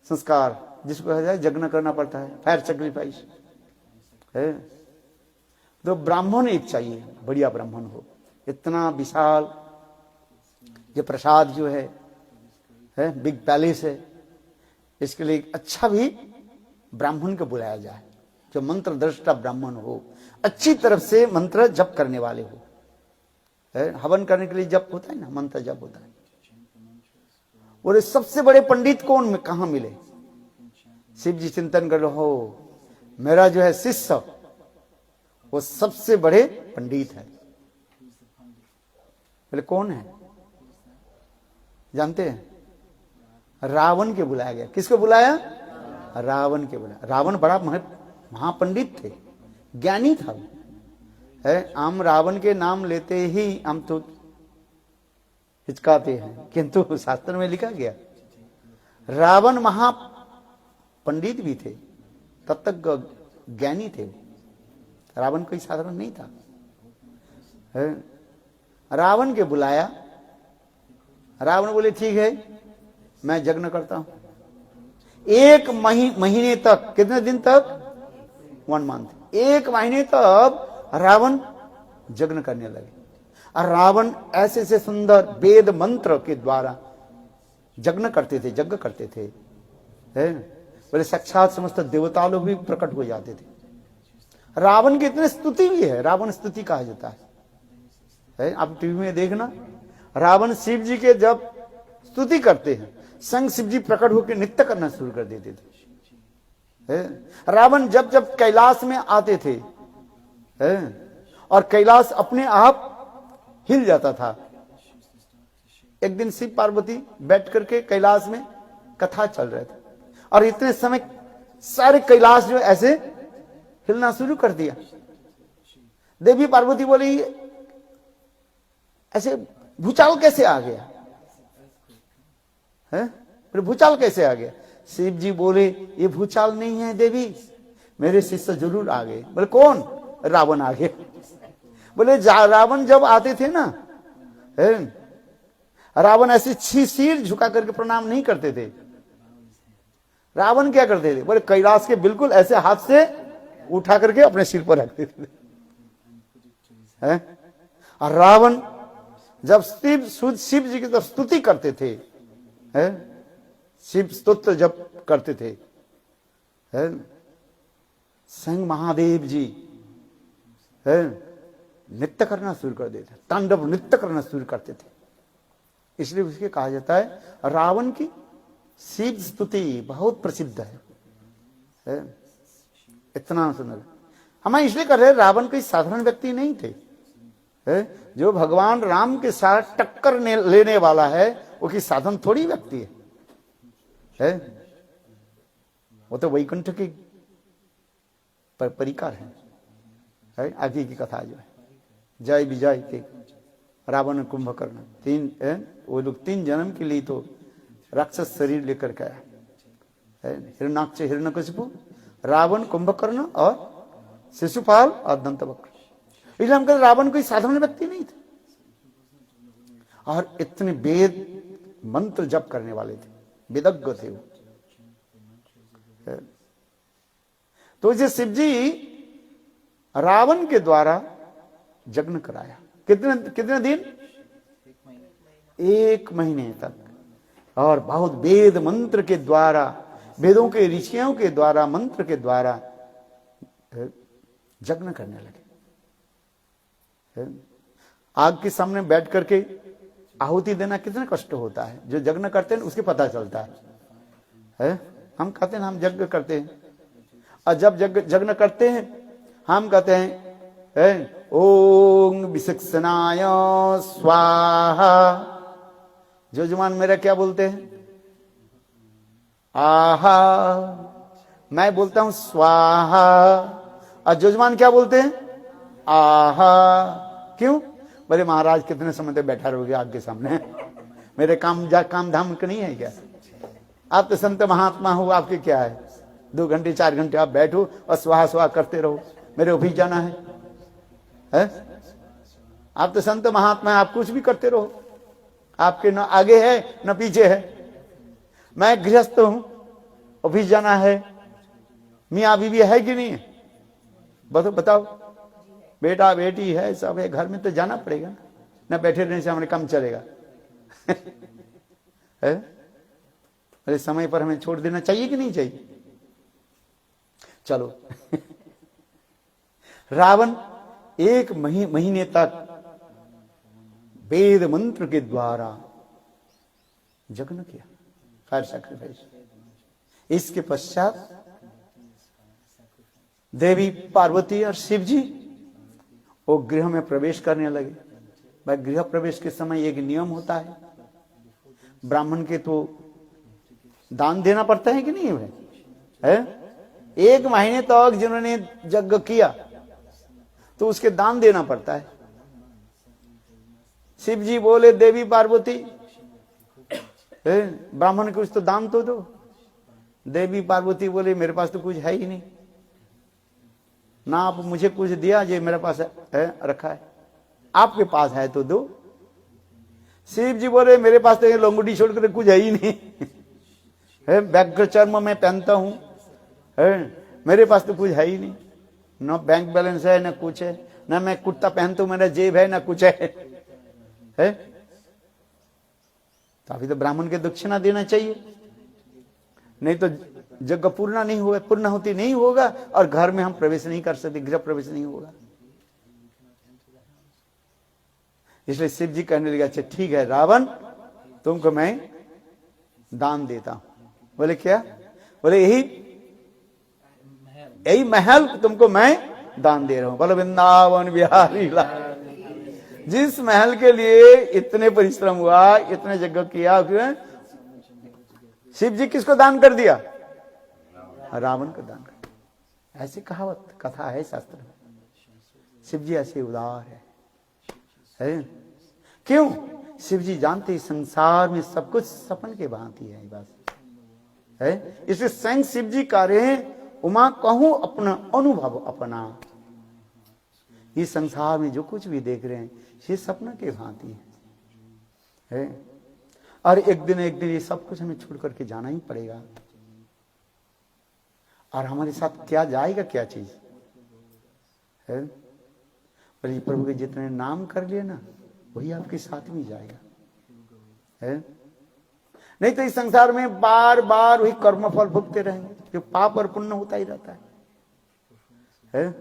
[SPEAKER 1] संस्कार जिसको कहा जाए यज्ञ करना पड़ता है, फायर सैक्रिफाइस है। तो ब्राह्मण एक चाहिए, बढ़िया ब्राह्मण हो। इतना विशाल ये प्रसाद जो है बिग पैलेस है, इसके लिए अच्छा भी ब्राह्मण को बुलाया जाए जो मंत्र दृष्टा ब्राह्मण हो, अच्छी तरफ से मंत्र जप करने वाले हो। हवन करने के लिए जप होता है ना, मंत्र जप होता है। और सबसे बड़े पंडित कौन में कहां मिले, शिव जी चिंतन कर हो मेरा जो है शिष्य वो सबसे बड़े पंडित है। बोले कौन है जानते हैं, रावण के बुलाया गया। किसको बुलाया, रावण के बुलाया। रावण बड़ा महापंडित थे, ज्ञानी था है। हम रावण के नाम लेते ही हम तो हिचकाते हैं, किंतु शास्त्र में लिखा गया रावण महापंडित भी थे, तब तक ज्ञानी थे। रावण कोई साधारण नहीं था है? रावण के बुलाया। रावण बोले ठीक है मैं यज्ञ करता हूं। एक महीने तक, कितने दिन तक, 1 मंथ, एक महीने तक रावण यज्ञ करने लगे। और रावण ऐसे ऐसे सुंदर वेद मंत्र के द्वारा यज्ञ करते थे बोले साक्षात समस्त देवता लोग भी प्रकट हो जाते थे। रावण की इतनी स्तुति भी है, रावण स्तुति कहा जाता है। आप टीवी में देखना, रावण शिव जी के जब स्तुति करते हैं संग शिव जी प्रकट होकर नृत्य करना शुरू कर देते थे। रावण जब जब कैलाश में आते थे और कैलाश अपने आप हिल जाता था। एक दिन शिव पार्वती बैठ करके कैलाश में कथा चल रहे थे और इतने समय सारे कैलाश जो ऐसे हिलना शुरू कर दिया। देवी पार्वती बोली ऐसे भूचाल कैसे आ गया है, भूचाल कैसे आ गया। शिव जी बोले ये भूचाल नहीं है देवी, मेरे शिष्य जरूर आ गए। बोले कौन, रावण आ गया। बोले रावण जब आते थे ना, रावण ऐसे सिर झुका करके प्रणाम नहीं करते थे। रावण क्या करते थे, बोले कैलाश के बिल्कुल ऐसे हाथ से उठा करके अपने सिर पर रखते थे। और रावण जब शिव जी की जब स्तुति करते थे, शिव स्तोत्र जब करते थे, स्वयं महादेव जी नृत्य करना शुरू कर देते, तांडव नृत्य करना शुरू करते थे। इसलिए उसके कहा जाता है रावण की शिव स्तुति बहुत प्रसिद्ध है। इतना सुंदर हम इसलिए कर रहे, रावण कोई साधारण व्यक्ति नहीं थे। जो भगवान राम के साथ टक्कर लेने वाला है वो की साधन थोड़ी व्यक्ति है। वो तो वैकुंठ की परिकर है। आगे की कथा जो है जय विजय के रावण कुंभकर्ण, वो लोग 3 जन्म के लिए तो राक्षस शरीर लेकर के आया। हिरण्याक्ष, हिरण्यकशिपु, रावण, कुंभकर्ण और शिशुपाल और दंतवक्र। इसलिए हम कहते रावण कोई साधारण व्यक्ति नहीं थे और इतने वेद मंत्र जप करने वाले थे, वेदज्ञ थे वो। तो इसे शिव जी रावण के द्वारा यज्ञ कराया। कितने दिन? 1 महीने तक। और बहुत वेद मंत्र के द्वारा, वेदों के ऋषियों के द्वारा, मंत्र के द्वारा यज्ञ करने लगे। आग के सामने बैठ करके आहुति देना कितना कष्ट होता है। जो यज्ञ करते हैं उसके पता चलता है। हम कहते हैं हम यज्ञ करते हैं, और जब यज्ञ करते हैं हम कहते हैं ओम विशिक्षणाय स्वाहा। जो जवान मेरा क्या बोलते हैं? आहा। मैं बोलता हूं स्वाहा, और जो जवान क्या बोलते हैं? आहा। क्यों? बोले महाराज कितने समय तक बैठा रहोगे आग के सामने? मेरे काम धाम का नहीं है क्या? आप तो संत महात्मा हो, आपके क्या है? 2 घंटे 4 घंटे आप बैठो और स्वाहा स्वाहा करते रहो, मेरे ऑफिस जाना है। आप तो संत महात्मा है, आप कुछ भी करते रहो, आपके न आगे है न पीछे है। मैं गृहस्थ हूं, ऑफिस जाना है, मियाँ बीवी है कि नहीं है? बताओ, बेटा बेटी है, सब है, घर में तो जाना पड़ेगा ना, बैठे रहने से हमारे काम चलेगा। अरे समय पर हमें छोड़ देना चाहिए कि नहीं चाहिए? चलो। रावण 1 महीने तक वेद मंत्र के द्वारा यज्ञ किया, फायर सैक्रिफाइस। इसके पश्चात देवी पार्वती और शिव जी वो गृह में प्रवेश करने लगे। भाई गृह प्रवेश के समय एक नियम होता है, ब्राह्मण के तो दान देना पड़ता है कि नहीं है? 1 महीने तक जिन्होंने यज्ञ किया तो उसके दान देना पड़ता है। शिव जी बोले देवी पार्वती ब्राह्मण कुछ तो दान तो दो। देवी पार्वती बोले मेरे पास तो कुछ है ही नहीं, ना आप मुझे कुछ दिया जो मेरे पास है रखा है, आपके पास है तो दो। शिव जी बोले मेरे पास तो ये लोंगोटी छोड़कर कुछ है ही नहीं है, व्याघ्र चर्म में पहनता हूं, मेरे पास तो कुछ है ही नहीं, ना बैंक बैलेंस है ना कुछ है, ना मैं कुर्ता पहनता हूं मेरा जेब है ना कुछ है। तो अभी तो ब्राह्मण के दक्षिणा देना चाहिए, नहीं तो यज्ञ पूर्णाहुति नहीं होगा और घर में हम प्रवेश नहीं कर सकते, गृह प्रवेश नहीं होगा। इसलिए शिव जी कहने लगे अच्छा ठीक है रावण तुमको मैं दान देता हूं। बोले क्या? बोले यही महल तुमको मैं दान दे रहा हूं। बोले वृंदावन बिहारी लाल। जिस महल के लिए इतने परिश्रम हुआ, इतने यज्ञ किया, शिव जी किसको दान कर दिया? रावण को दान कर दिया। ऐसी कहावत कथा है शास्त्र में। शिव जी ऐसे उदार है? क्यों? शिव जी जानते संसार में सब कुछ सपन के भांति है, बस है। इसलिए स्वयं शिव जी कह रहे हैं उमा कहूं अपना अनुभव अपना, ये संसार में जो कुछ भी देख रहे हैं ये सपना के भांति है। और एक दिन ये सब कुछ हमें छोड़ करके जाना ही पड़ेगा। और हमारे साथ क्या जाएगा, क्या चीज है? पर ये प्रभु के जितने नाम कर लिए ना वही आपके साथ में जाएगा, है? नहीं तो इस संसार में बार बार वही कर्मफल भुगते रहेंगे, जो पाप और पुण्य होता ही रहता है?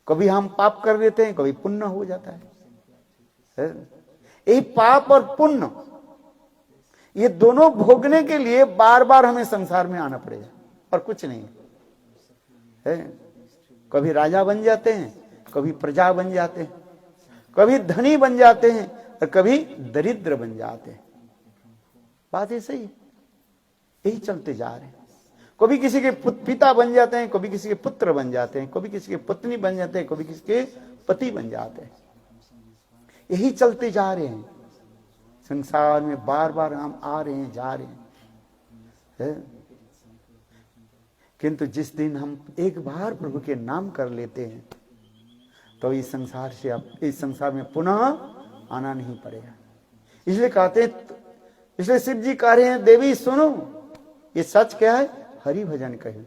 [SPEAKER 1] कभी हम पाप कर देते हैं, कभी पुण्य हो जाता है। यही पाप और पुण्य ये दोनों भोगने के लिए बार बार हमें संसार में आना पड़ेगा और कुछ नहीं है। कभी राजा बन जाते हैं, कभी प्रजा बन जाते हैं, कभी धनी बन जाते हैं और कभी दरिद्र बन जाते हैं। बात ऐसे ही यही चलते जा रहे हैं। कभी किसी के पिता बन जाते हैं, कभी किसी के पुत्र बन जाते हैं, कभी किसी के पत्नी बन जाते हैं, कभी किसी के पति बन जाते हैं। यही चलते जा रहे हैं संसार में, बार बार हम आ रहे हैं, जा रहे हैं। किंतु जिस दिन हम एक बार प्रभु के नाम कर लेते हैं तो इस संसार में पुनः आना नहीं पड़ेगा। इसलिए कहते हैं, इसलिए शिव जी कह रहे हैं, देवी सुनो, ये सच क्या है? हरि भजन कहे,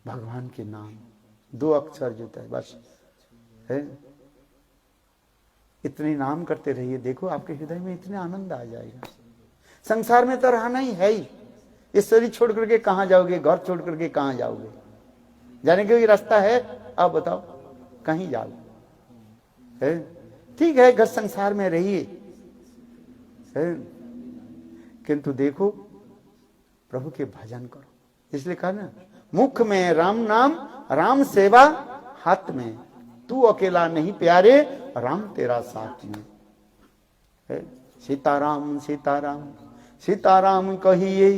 [SPEAKER 1] भगवान के नाम, 2 अक्षर जो है बस है। इतने नाम करते रहिए, देखो आपके हृदय में इतने आनंद आ जाएगा। संसार में तो रहना ही है ही। इस शरीर छोड़ करके कहां जाओगे, घर छोड़ करके कहां जाओगे? जाने के लिए रास्ता है? आप बताओ, कहीं जाओगे? ठीक है, घर संसार में रहिए, किंतु देखो प्रभु के भजन करो। इसलिए कहा ना, मुख में राम नाम, राम सेवा हाथ में, तू अकेला नहीं प्यारे, राम तेरा साथ में। सीताराम सीताराम सीताराम कहिए,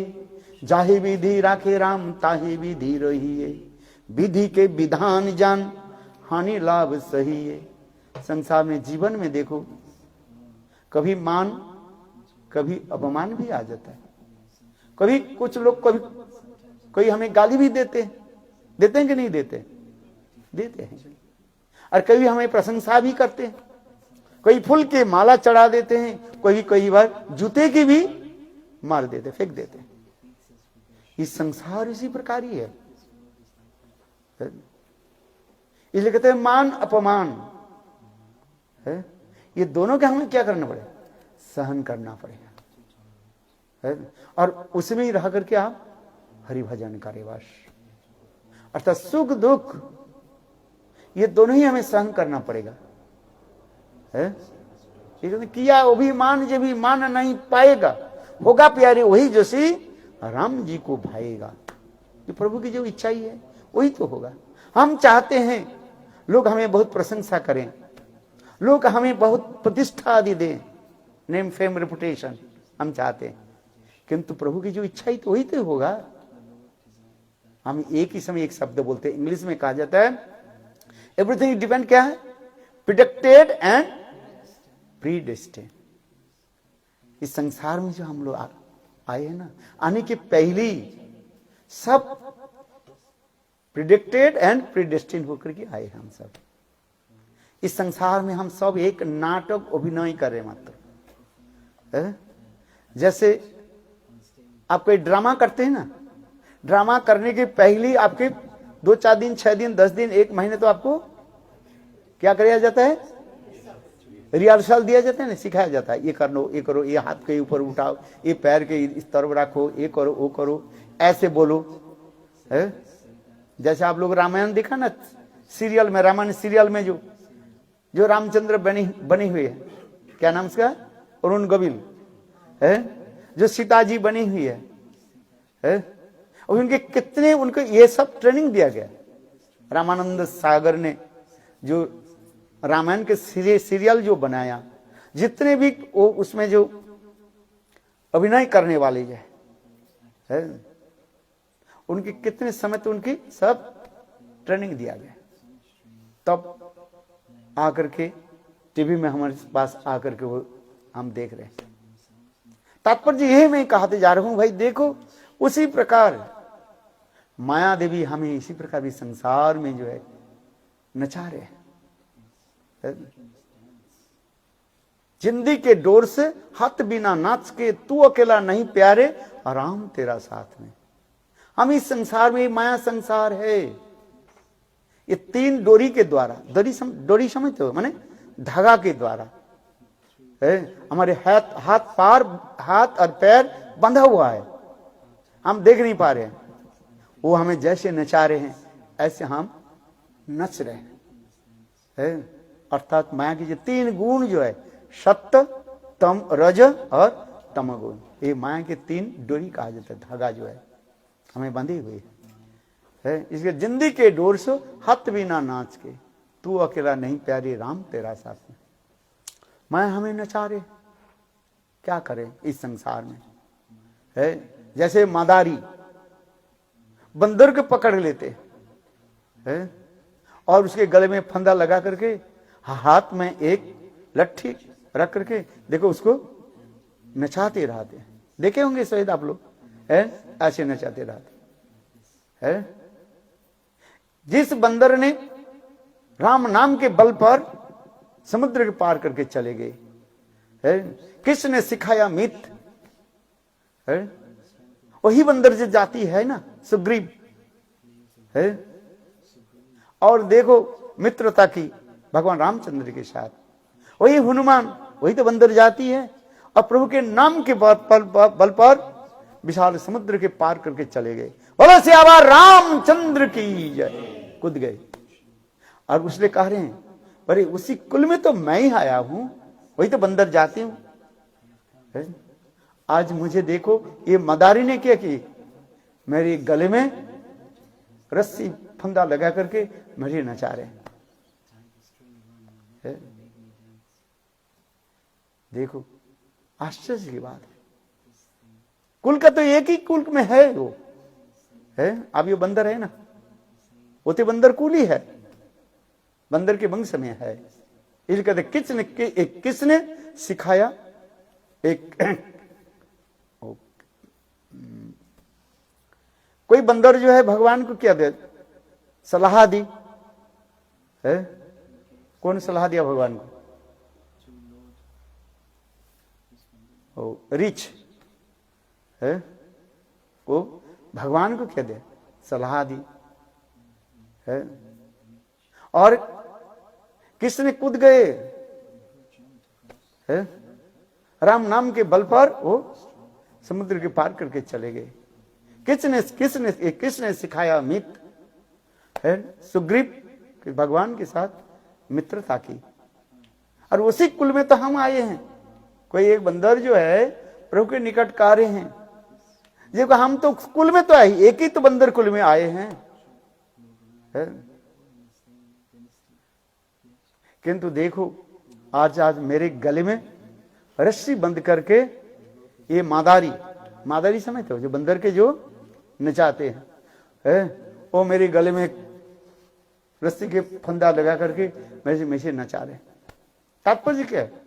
[SPEAKER 1] जाहि विधि राखे राम ताहि विधि रहिए, विधि के विधान जान हानि लाभ सही है। संसार में, जीवन में देखो, कभी मान कभी अपमान भी आ जाता है। कभी कुछ लोग, कभी कोई हमें गाली भी देते हैं कि नहीं देते? देते हैं। और कभी हमें प्रशंसा भी करते हैं, कोई फूल के माला चढ़ा देते हैं, कई बार जूते की भी मार देते, फेंक देते हैं। इस संसार इसी प्रकार ही है। इसलिए कहते हैं मान अपमान है, ये दोनों का हमें क्या करना पड़ेगा? सहन करना पड़ेगा। और उसमें ही रह करके आप हरि भजन करें बस। अर्थात सुख दुख ये दोनों ही हमें सहन करना पड़ेगा, है? किया वो भी मान, जो भी मान नहीं पाएगा, होगा प्यारे वही जो श्री राम जी को भाएगा। ये प्रभु की जो इच्छा ही है वही तो होगा। हम चाहते हैं लोग हमें बहुत प्रशंसा करें, लोग हमें बहुत प्रतिष्ठा आदि दें, नेम फेम रेपुटेशन हम चाहते हैं, किंतु प्रभु की जो इच्छा ही तो वही तो होगा। हम एक ही समय एक शब्द बोलते हैं, इंग्लिश में कहा जाता है एवरीथिंग डिपेंड क्या है? Predicted and predestined. इस संसार में जो हम लोग आए हैं ना, आने के पहले सब प्रिडिक्टेड एंड प्रीडेस्टिन्ड होकर के आए हम सब। इस संसार में हम सब एक नाटक अभिनय कर रहे मात्र। जैसे आप कोई ड्रामा करते हैं ना, ड्रामा करने के पहले आपके 2-4 दिन, 6 दिन, 10 दिन, 1 महीने तो आपको क्या किया जाता है? रिहर्सल दिया जाता है ना, सिखाया जाता है, ये कर लो, ये करो, ये हाथ के ऊपर उठाओ, ये पैर के इस तरफ रखो, ये करो, वो करो, ऐसे बोलो, है? जैसे आप लोग रामायण देखा ना सीरियल में, रामायण सीरियल में जो रामचंद्र बनी हुई है, क्या नाम उसका? अरुण गोविल है, जो सीता जी बनी हुई है? और उनके कितने, उनको ये सब ट्रेनिंग दिया गया। रामानंद सागर ने जो रामायण के सीरियल जो बनाया, जितने भी वो उसमें जो अभिनय करने वाले है, उनके कितने समय तो उनकी सब ट्रेनिंग दिया गया, तब आकर के टीवी में हमारे पास आकर के वो हम देख रहे हैं। तात्पर्य यही मैं कहते जा रहा हूं भाई, देखो उसी प्रकार माया देवी हमें इसी प्रकार भी संसार में जो है नचा रहे हैं। जिंदगी के डोर से हाथ बिना नाच के, तू अकेला नहीं प्यारे, आराम तेरा साथ में। हम इस संसार में, माया संसार है, ये तीन डोरी के द्वारा, डोरी समझते हो, माने धागा के द्वारा है। हमारे हाथ और पैर बंधा हुआ है, हम देख नहीं पा रहे हैं। वो हमें जैसे नचा रहे हैं ऐसे हम नच रहे हैं। अर्थात माया की जो तीन गुण जो है, सत्य, तम, रज और तमगुण, ये माया के तीन डोरी कहा जाता है, धागा जो है हमें बंधी हुई है। इसके जिंदगी के डोर से हाथ बिना नाच के, तू अकेला नहीं प्यारी, राम तेरा साथ में। माया हमें नचा रहे, क्या करें इस संसार में है। जैसे मदारी बंदर को पकड़ लेते है और उसके गले में फंदा लगा करके, हाथ में एक लट्ठी रख करके, देखो उसको नचाते रहते। देखे होंगे शायद आप लोग, है ऐसे नचाते रहते है। जिस बंदर ने राम नाम के बल पर समुद्र के पार करके चले गए है, किसने सिखाया मित है, वही बंदर जो जाती है ना, सुग्रीव है। और देखो मित्रता की भगवान रामचंद्र के साथ, वही हनुमान, वही तो बंदर जाती है और प्रभु के नाम के बल पर विशाल समुद्र के पार करके चले गए। बोलो सियावर रामचंद्र की जय, कूद गए। और उसने कह रहे हैं, अरे उसी कुल में तो मैं ही आया हूं, वही तो बंदर जाती हूं। आज मुझे देखो, ये मदारी ने क्या की, मेरे गले में रस्सी फंदा लगा करके मुझे नचा रहे हैं। देखो आश्चर्य की बात है, कुल का तो एक ही कुल में है वो है। अब ये बंदर है ना, वो तो बंदर कुल ही है, बंदर के वंश में है। इसलिए कहते किसने सिखाया, एक कोई बंदर जो है भगवान को क्या दे, सलाह दी है। कौन सलाह दिया भगवान को? रिच है, वो भगवान को क्या दे, सलाह दी है। और किसने कूद गए है, राम नाम के बल पर वो समुद्र के पार करके चले गए। किसने सिखाया मित है, सुग्रीव भगवान के साथ मित्रता की। और उसी कुल में तो हम आए हैं। कोई एक बंदर जो है प्रभु के निकट कार्य हैं, देखो हम तो कुल में तो आए, एक ही तो बंदर कुल में आए हैं है? किंतु देखो आज मेरे गले में रस्सी बंद करके, ये मादारी समझते हो, जो बंदर के जो नचाते हैं है? वो मेरे गले में रस्सी के फंदा लगा करके मेरे से नचा रहे। तात्पर्य क्या है?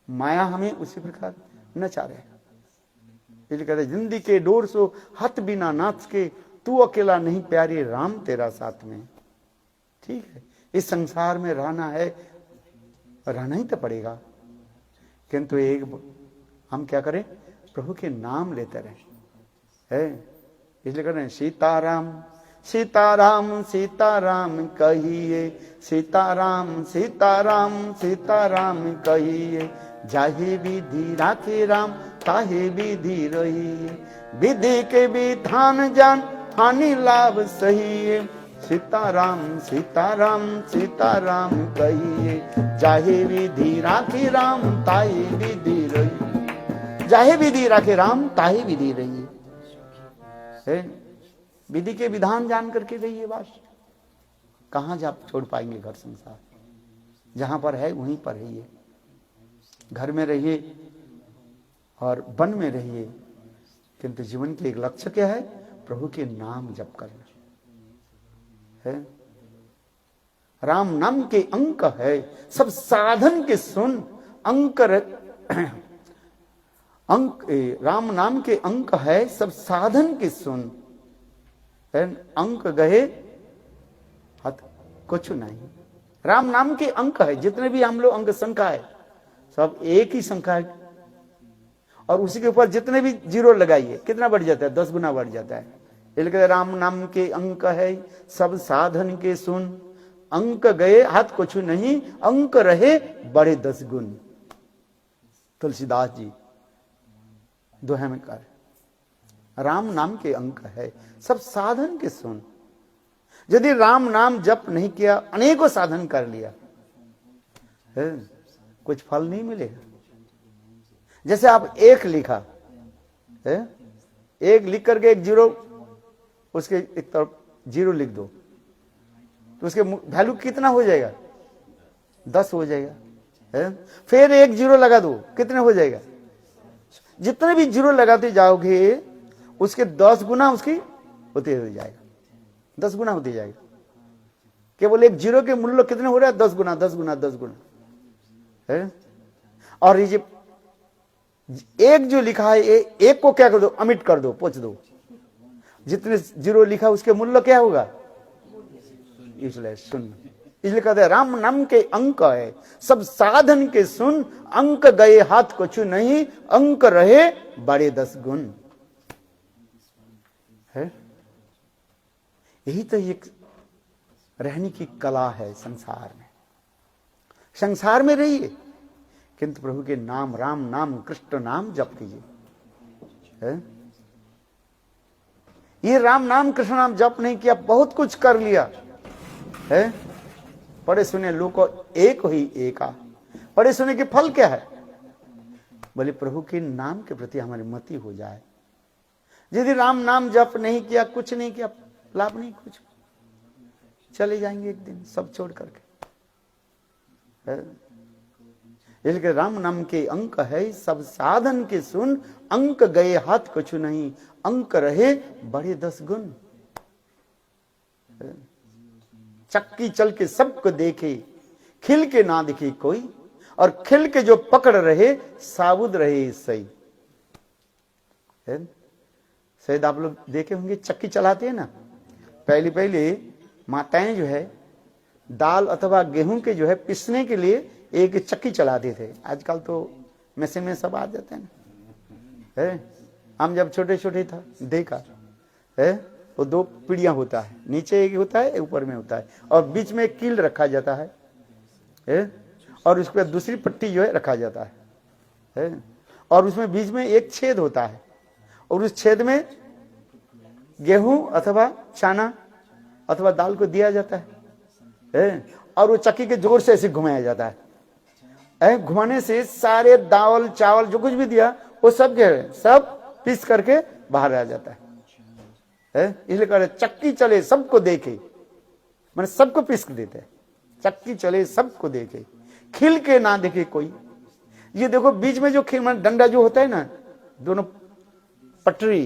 [SPEAKER 1] माया हमें उसी प्रकार नचा रहे। इसलिए कहते जिंदगी के डोर सो हाथ बिना नाच के, तू अकेला नहीं प्यारे, राम तेरा साथ में। ठीक है, इस संसार में रहना है, रहना ही तो पड़ेगा। किंतु एक हम क्या करें, प्रभु के नाम लेते रहे है। इसलिए कहते हैं सीताराम सीताराम सीताराम कहिए, सीताराम सीताराम सीताराम कहिए, जाहे विधि राखे राम ताहे विधि रहिए, विधि के विधान जान हानि लाभ सहिए, सीताराम सीताराम सीताराम कहिए, जाहे विधि राखे राम ताहे विधि रहिए। जाहे विधि राखे राम ताहे विधि रहिए, विधि के विधान जान करके रहिए। बस कहां जा छोड़ पाएंगे घर संसार, जहां पर है वहीं पर रहिए। घर में रहिए और वन में रहिए, किंतु जीवन के एक लक्ष्य क्या है? प्रभु के नाम जप करना है। राम नाम के अंक है, सब साधन के सुन अंक राम नाम के अंक है, सब साधन के सुन। अंक गए कुछ नहीं। राम नाम के अंक है, जितने भी हम लोग अंक संख्या है सब एक ही संख्या है, और उसी के ऊपर जितने भी जीरो लगाइए कितना बढ़ जाता है, 10 गुना बढ़ जाता है। इसलिए राम नाम के अंक है सब साधन के सुन, अंक गए हाथ कुछ नहीं, अंक रहे बड़े 10 गुण। तुलसीदास जी दोहे में कर, राम नाम के अंक है सब साधन के सुन। यदि राम नाम जप नहीं किया, अनेकों साधन कर लिया है, कुछ फल नहीं मिलेगा। जैसे आप एक लिखा है, एक लिख करके एक जीरो उसके एक तरफ जीरो लिख दो तो उसके वैल्यू कितना हो जाएगा, 10 हो जाएगा है? फिर एक जीरो लगा दो कितने हो जाएगा, जितने भी जीरो लगाते जाओगे उसके 10 गुना उसकी होते हो जाएगा, 10 गुना होते जाएगा। केवल एक जीरो के मूल्य कितने हो रहा है, 10 गुना 10 गुना 10 गुना है। और ये एक जो लिखा है, एक को क्या कर दो, अमिट कर दो, पोंछ दो, जितने जीरो लिखा उसके मूल्य क्या होगा, इसलिए सुन। इसलिए कहते हैं राम नाम के अंक है सब साधन के सुन, अंक गए हाथ कुछ नहीं, अंक रहे बड़े 10 गुण है। यही तो एक रहने की कला है संसार में। संसार में रहिए किंतु प्रभु के नाम, राम नाम कृष्ण नाम जप कीजिए। ये राम नाम कृष्ण नाम जप नहीं किया, बहुत कुछ कर लिया है, पढ़े सुने लोग एक ही एका। पढ़े सुने के फल क्या है, बोले प्रभु के नाम के प्रति हमारी मति हो जाए। यदि राम नाम जप नहीं किया, कुछ नहीं किया, लाभ नहीं कुछ, चले जाएंगे एक दिन सब छोड़ करके। इसलिए राम नाम के अंक है सब साधन के सुन, अंक गए हाथ कुछ नहीं, अंक रहे बड़े 10 गुण। चक्की चल के सबको देखे, खिल के ना दिखे कोई, और खिल के जो पकड़ रहे साबुद रहे सही। शायद आप लोग देखे होंगे चक्की चलाते हैं ना, पहले माताएं जो है दाल अथवा गेहूं के जो है पिसने के लिए एक चक्की चलाते थे। आजकल तो मशीन में सब आ जाते हैं ना। हम जब छोटे छोटे था देखा है, वो 2 पीढ़ियां होता है, नीचे एक होता है ऊपर में होता है, और बीच में एक कील रखा जाता है, और उसके बाद दूसरी पट्टी जो है रखा जाता है, और उसमें बीच में एक छेद होता है, और उस छेद में गेहूं अथवा चना अथवा दाल को दिया जाता है, और वो चक्की के जोर से ऐसे घुमाया जाता है। घुमाने से सारे दाल चावल जो कुछ भी दिया वो सब पीस करके बाहर आ जाता है। इसलिए कह रहे चक्की चले सबको देखे, मैंने सबको पीस के देते हैं। चक्की चले सबको देखे, खिल के ना देखे कोई। ये देखो बीच में जो डंडा जो होता है ना, दोनों पटरी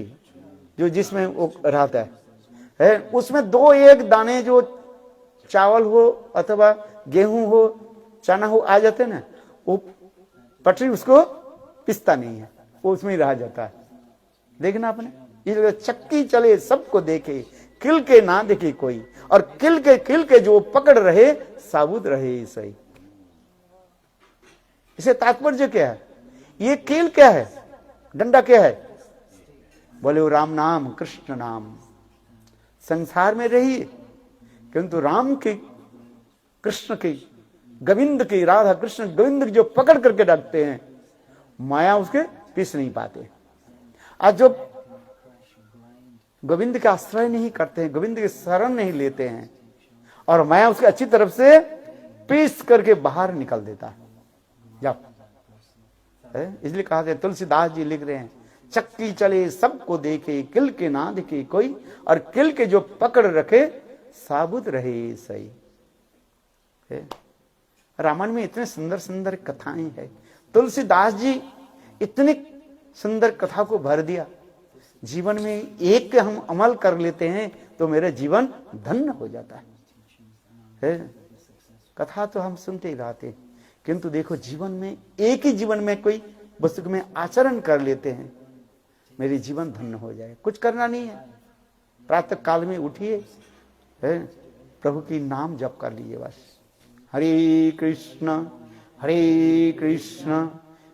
[SPEAKER 1] जो जिसमें वो रहता है, उसमें 2-1 दाने जो चावल हो अथवा गेहूं हो चना हो आ जाते ना, वो पटरी उसको पिसता नहीं है, वो उसमें ही रह जाता है। देखना आपने, इसलिए चक्की चले सबको देखे, किल के ना देखे कोई, और किल के जो पकड़ रहे साबुत रहे सही। इसे तात्पर्य क्या है, ये कील क्या है, डंडा क्या है, बोले वो राम नाम कृष्ण नाम। संसार में रहिए किंतु राम की, कृष्ण की, गोविंद की, राधा कृष्ण गोविंद की जो पकड़ करके रखते हैं, माया उसके पीस नहीं पाते। आज जो गोविंद का आश्रय नहीं करते हैं, गोविंद के शरण नहीं लेते हैं, और माया उसके अच्छी तरफ से पीस करके बाहर निकल देता है। जब इसलिए कहा है, तुलसीदास जी लिख रहे हैं, चक्की चले सबको देखे, किल के ना दिखे कोई, और किल के जो पकड़ रखे साबुत रहे सही। रामायण में इतने सुंदर सुंदर कथाएं हैं, तुलसीदास जी इतनी सुंदर कथा को भर दिया। जीवन में एक के हम अमल कर लेते हैं तो मेरा जीवन धन्य हो जाता है। कथा तो हम सुनते ही रहते हैं, किंतु देखो जीवन में एक ही जीवन में कोई वस्तु में आचरण कर लेते हैं, मेरी जीवन धन्य हो जाए। कुछ करना नहीं है, प्रातः काल में उठिए, प्रभु की नाम जप कर लीजिए बस। हरे कृष्ण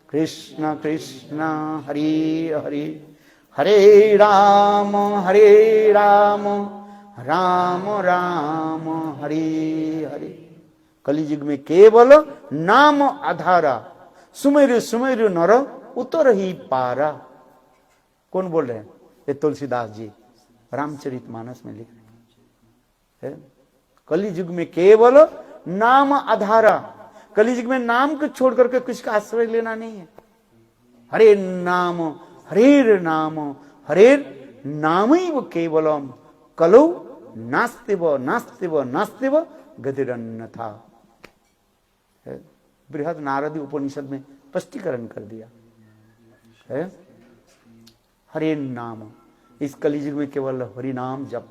[SPEAKER 1] कृष्ण कृष्ण हरे हरे, हरे राम राम राम हरे हरे। कलियुग में केवल नाम आधारा, सुमेरु सुमेरु नर उतर ही पारा। कौन बोल रहे हैं? ये तुलसीदास जी रामचरितमानस में लिख रहे हैं। कलियुग में केवल नाम आधारा, कलियुग में नाम को छोड़ करके कुछ का आश्रय लेना नहीं है। हरे नाम हरेर नामैव केवलम कलौ नास्तिव नास्तिव नास्तिव गतिरन्यथा। बृहद नारदी उपनिषद में स्पष्टीकरण कर दिया है। हरे नाम, इस कलियुग में केवल हरि नाम जप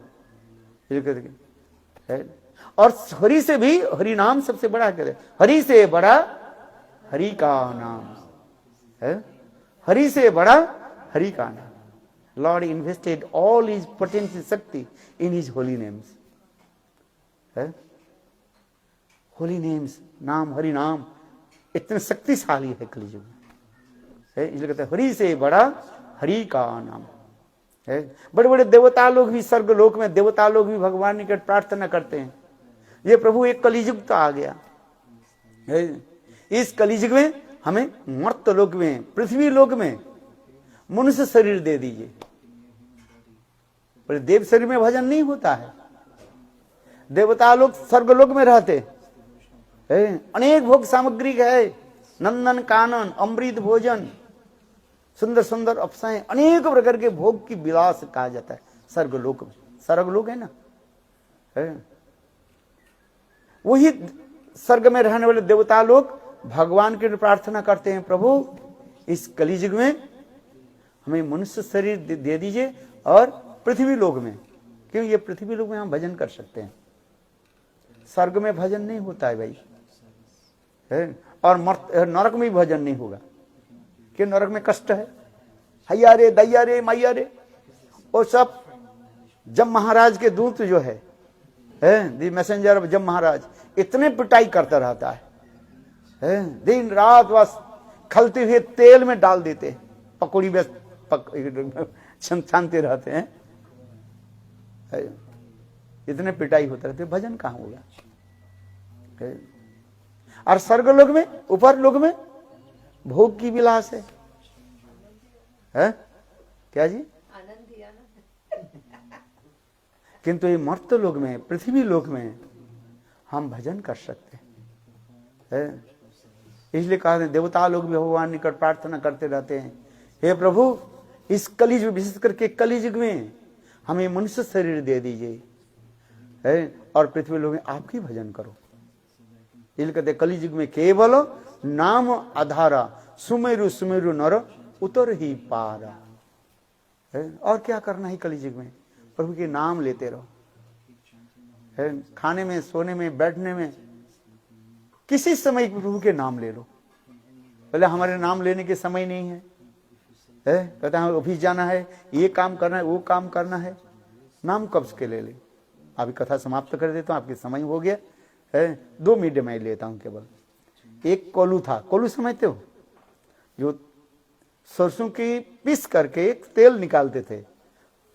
[SPEAKER 1] है। और हरि से भी हरि नाम सबसे बड़ा कहते हैं। हरि से बड़ा हरि का नाम है, हरि से बड़ा हरि का नाम। Lord invested all his potential शक्ति इन हिज होली नेम्स है। होली नेम्स, नाम, हरि नाम इतने शक्तिशाली है कलियुग में है। इसलिए कहते हैं हरि से बड़ा हरि का नाम है। बड़े बड़े देवता लोग भी स्वर्ग लोक में, देवता लोग भी भगवान निकट प्रार्थना करते हैं, ये प्रभु एक कलियुग तो आ गया है। इस कलियुग में हमें मर्त लोक में, पृथ्वी लोक में मनुष्य शरीर दे दीजिए। पर देव शरीर में भजन नहीं होता है। देवता लोग स्वर्ग लोक में रहते है, अनेक भोग सामग्री है, नंदन कानन, अमृत भोजन, सुंदर सुंदर अप्सराएं, अनेक प्रकार के भोग की विलास कहा जाता है स्वर्ग लोक में। स्वर्ग लोक है ना है। वही स्वर्ग में रहने वाले देवता लोग भगवान की प्रार्थना करते हैं, प्रभु इस कलियुग में हमें मनुष्य शरीर दे दीजिए और पृथ्वी लोक में, क्यों ये पृथ्वी लोक में हम भजन कर सकते हैं। स्वर्ग में भजन नहीं होता है भाई है, और नरक में भी भजन नहीं होगा, क्यों नरक में कष्ट है, हैया रे दैया रे मैया रे। वो सब जब महाराज के दूत जो है दी मैसेंजर ऑफ जब महाराज, इतने पिटाई करता रहता है, दिन रात बस खलते हुए तेल में डाल देते, पकौड़ी में छानते रहते हैं, इतने पिटाई होता रहती है, भजन कहाँ होगा। और स्वर्ग लोक में, ऊपर लोक में भोग की विलास है, क्या जी? किंतु ये मर्त लोक में, पृथ्वी लोक में हम भजन कर सकते हैं। इसलिए कहा देवता लोग भी भगवान निकट प्रार्थना करते रहते हैं, हे प्रभु इस कलियुग, विशेष करके कलियुग में हमें मनुष्य शरीर दे दीजिए है, और पृथ्वी लोग में आपकी भजन करो। इसलिए कहते कलियुग में केवल नाम आधारा, सुमेरु सुमेरु नर उतर ही पारा है। और क्या करना है कलियुग में? प्रभु के नाम लेते रहो है। खाने में, सोने में, बैठने में, किसी समय प्रभु के नाम ले लो। पहले हमारे नाम लेने के समय नहीं है, कहते हैं ऑफिस जाना है, ये काम करना है, वो काम करना है, नाम कब के ले ले। अभी कथा समाप्त कर देता हूँ, आपके समय हो गया है। 2 मिनट मैं लेता हूँ केवल। एक कोलू था, कोलू समझते हो, जो सरसों की पीस करके एक तेल निकालते थे।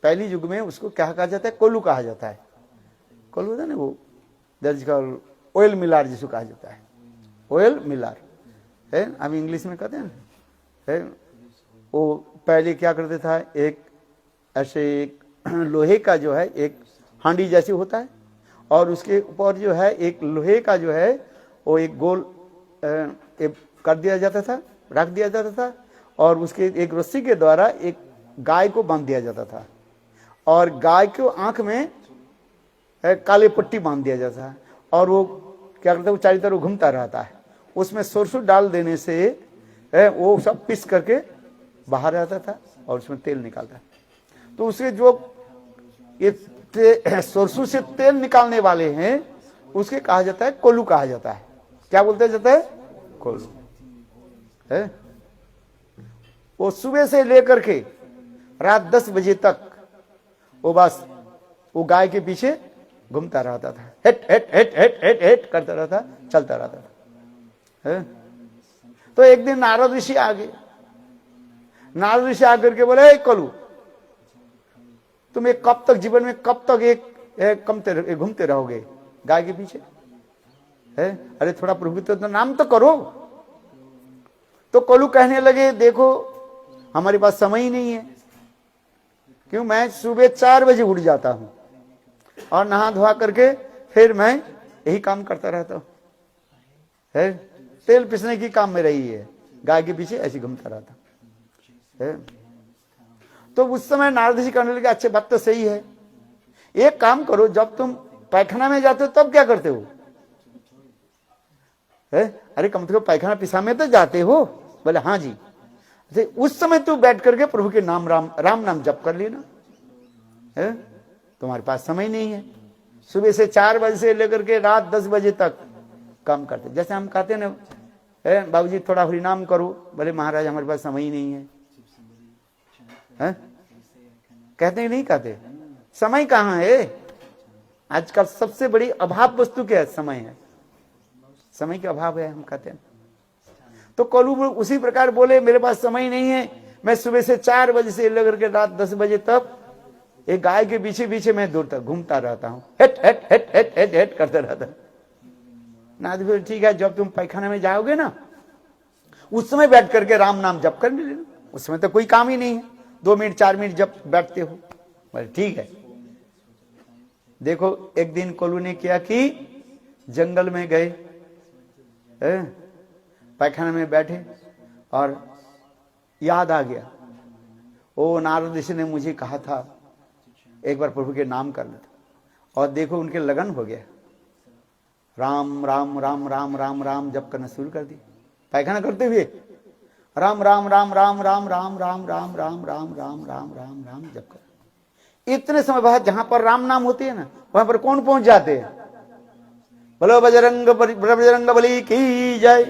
[SPEAKER 1] पहली युग में उसको क्या कहा जाता है? कोलू कहा जाता है। कोलू था ना, वो दर्ज का ऑयल मिलार जिसको कहा जाता है, ऑयल मिलार है, हम इंग्लिश में कहते हैं है। वो पहले क्या करते था, एक ऐसे एक लोहे का जो है एक हांडी जैसी होता है, और उसके ऊपर जो है एक लोहे का जो है वो एक गोल कर दिया जाता था, रख दिया जाता था, और उसके एक रस्सी के द्वारा एक गाय को बांध दिया जाता था, और गाय को आंख में काले पट्टी बांध दिया जाता है, और वो क्या करता है, वो चारों तरफ घूमता रहता है। उसमें सरसों डाल देने से वो सब पीस करके बाहर आता था, और उसमें तेल निकालता है। तो उसके जो ये सरसों से तेल निकालने वाले हैं, उसके कहा जाता है कोलू कहा जाता है। क्या बोलते जाता है? कोलू है। वो सुबह से लेकर के रात 10 बजे तक वो बस वो गाय के पीछे घूमता रहता था, hate hate hate hate hate hate करता रहता, चलता रहता था, है? तो एक दिन नारद ऋषि आ गए। नारद ऋषि आकर के बोले, कलू तुम एक कब तक जीवन में, कब तक एक घूमते रहोगे गाय के पीछे, है? अरे थोड़ा प्रभु तो नाम तो करो। तो कलू कहने लगे, देखो हमारे पास समय ही नहीं है, क्यों, मैं सुबह 4 बजे उठ जाता हूं और नहा धोआ करके फिर मैं यही काम करता रहता हूं, है? तेल पिसने की काम में रही है, गाय के पीछे ऐसे घूमता रहता है। तो उस समय नारद जी कहने लगे, अच्छे बात तो सही है, एक काम करो, जब तुम पैखाना में जाते हो तब क्या करते हो, है? अरे कम से कम पैखाना पिसा में तो जाते हो। बोले हाँ जी। उस समय तू बैठ करके प्रभु के नाम राम नाम जप कर लेना, है? तुम्हारे पास समय नहीं है, सुबह से 4 बजे से लेकर के रात 10 बजे तक काम करते। जैसे हम कहते हैं ना, बाबूजी थोड़ा हरिनाम करो, बोले महाराज हमारे पास समय ही नहीं है, है? कहते हैं नहीं कहते, समय कहाँ है? आजकल सबसे बड़ी अभाव वस्तु क्या है? समय है, समय के अभाव है, हम कहते हैं। तो कलू उसी प्रकार बोले, मेरे पास समय नहीं है, मैं सुबह से 4 बजे से लेकर के रात 10 बजे तक एक गाय के पीछे पीछे मैं दूर तक घूमता रहता हूं, hate hate hate hate hate hate करता रहता। नाथ फिर ठीक है, जब तुम पैखाना में जाओगे ना, उस समय बैठ करके राम नाम जप कर लेना, उस समय तो कोई काम ही नहीं है, 2 मिनट 4 मिनट जब बैठते हो। बोले ठीक है। देखो एक दिन कोलू ने किया कि जंगल में गए, पैखाना में बैठे और याद आ गया, ओ नारद ऋषि ने मुझे कहा था एक बार प्रभु के नाम कर लेता, और देखो उनके लगन हो गया, राम राम राम राम राम राम जप करना शुरू कर दी। पैखाना करते हुए राम राम राम राम राम राम राम राम राम राम राम राम राम राम जप कर। इतने समय बाद जहां पर राम नाम होते हैं ना, वहां पर कौन पहुंच जाते हैं? बोलो बजरंग बली की जय।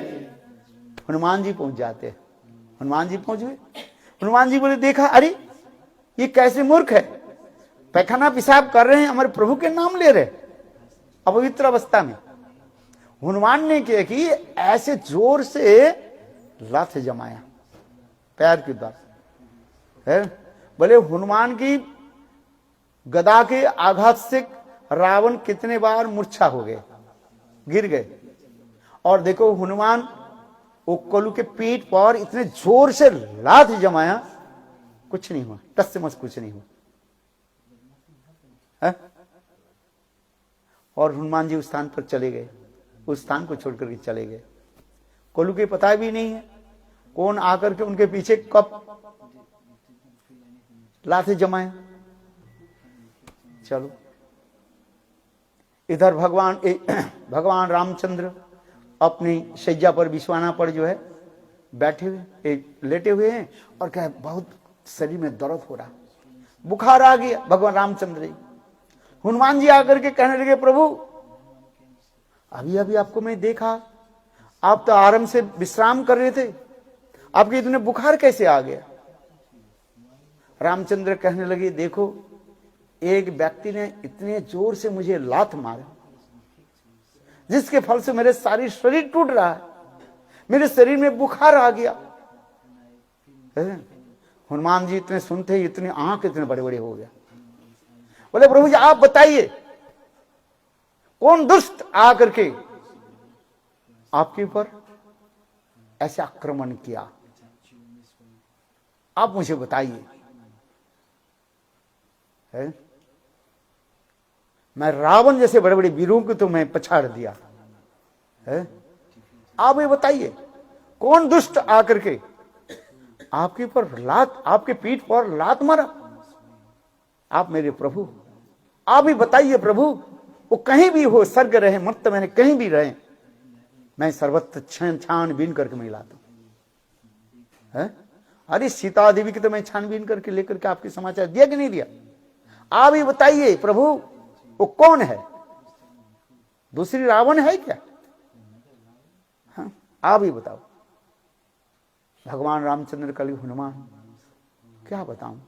[SPEAKER 1] हनुमान जी पहुंच जाते हैं। हनुमान जी पहुंच गए। हनुमान जी बोले, देखा अरे ये कैसे मूर्ख है, पैखाना पेशाब कर रहे हैं, हमारे प्रभु के नाम ले रहे अपवित्र अवस्था में। हनुमान ने किया कि ऐसे जोर से लात जमाया पैर के द्वारा, है? बोले हनुमान की गदा के आघात से रावण कितने बार मूर्छा हो गए, गिर गए। और देखो हनुमान वो कोलू के पीठ पर इतने जोर से लात जमाया, कुछ नहीं हुआ, टस से मस कुछ नहीं हुआ, है? और हनुमान जी उस स्थान पर चले गए, उस स्थान को छोड़कर के चले गए। कोलू के पता भी नहीं है कौन आकर के उनके पीछे कब लाते जमाया। चलो इधर भगवान रामचंद्र अपनी शैया पर बिछवाना पर जो है बैठे हुए, लेटे हुए हैं, और क्या बहुत शरीर में दर्द हो रहा, बुखार आ गया भगवान रामचंद्र जी। हनुमान जी आकर के कहने लगे, प्रभु अभी अभी आपको मैं देखा, आप तो आराम से विश्राम कर रहे थे, आपके इतने बुखार कैसे आ गया? रामचंद्र कहने लगे, देखो एक व्यक्ति ने इतने जोर से मुझे लात मारा, जिसके फल से मेरे सारी शरीर टूट रहा है, मेरे शरीर में बुखार आ गया। हनुमान जी इतने सुनते ही इतने आंख इतने बड़े बड़े हो गया। बोले प्रभु जी आप बताइए, कौन दुष्ट आकर के आपके ऊपर ऐसे आक्रमण किया, आप मुझे बताइए, है? मैं रावण जैसे बड़े बड़े वीरों को तो मैं पछाड़ दिया है, आप ये बताइए कौन दुष्ट आकर के आपके ऊपर लात, आपके पीठ पर लात मारा? आप मेरे प्रभु, आप ही बताइए प्रभु, वो कहीं भी हो, स्वर्ग रहे मर्त मैंने कहीं भी रहे, मैं सर्वत्र छानबीन करके मैं लाता हूं। अरे सीता देवी की तो मैं छानबीन करके लेकर के आपके समाचार दिया कि नहीं दिया? आप ही बताइए प्रभु, वो कौन है? दूसरी रावण है क्या? हाँ, आप ही बताओ। भगवान रामचंद्र कलि हनुमान, क्या बताऊं,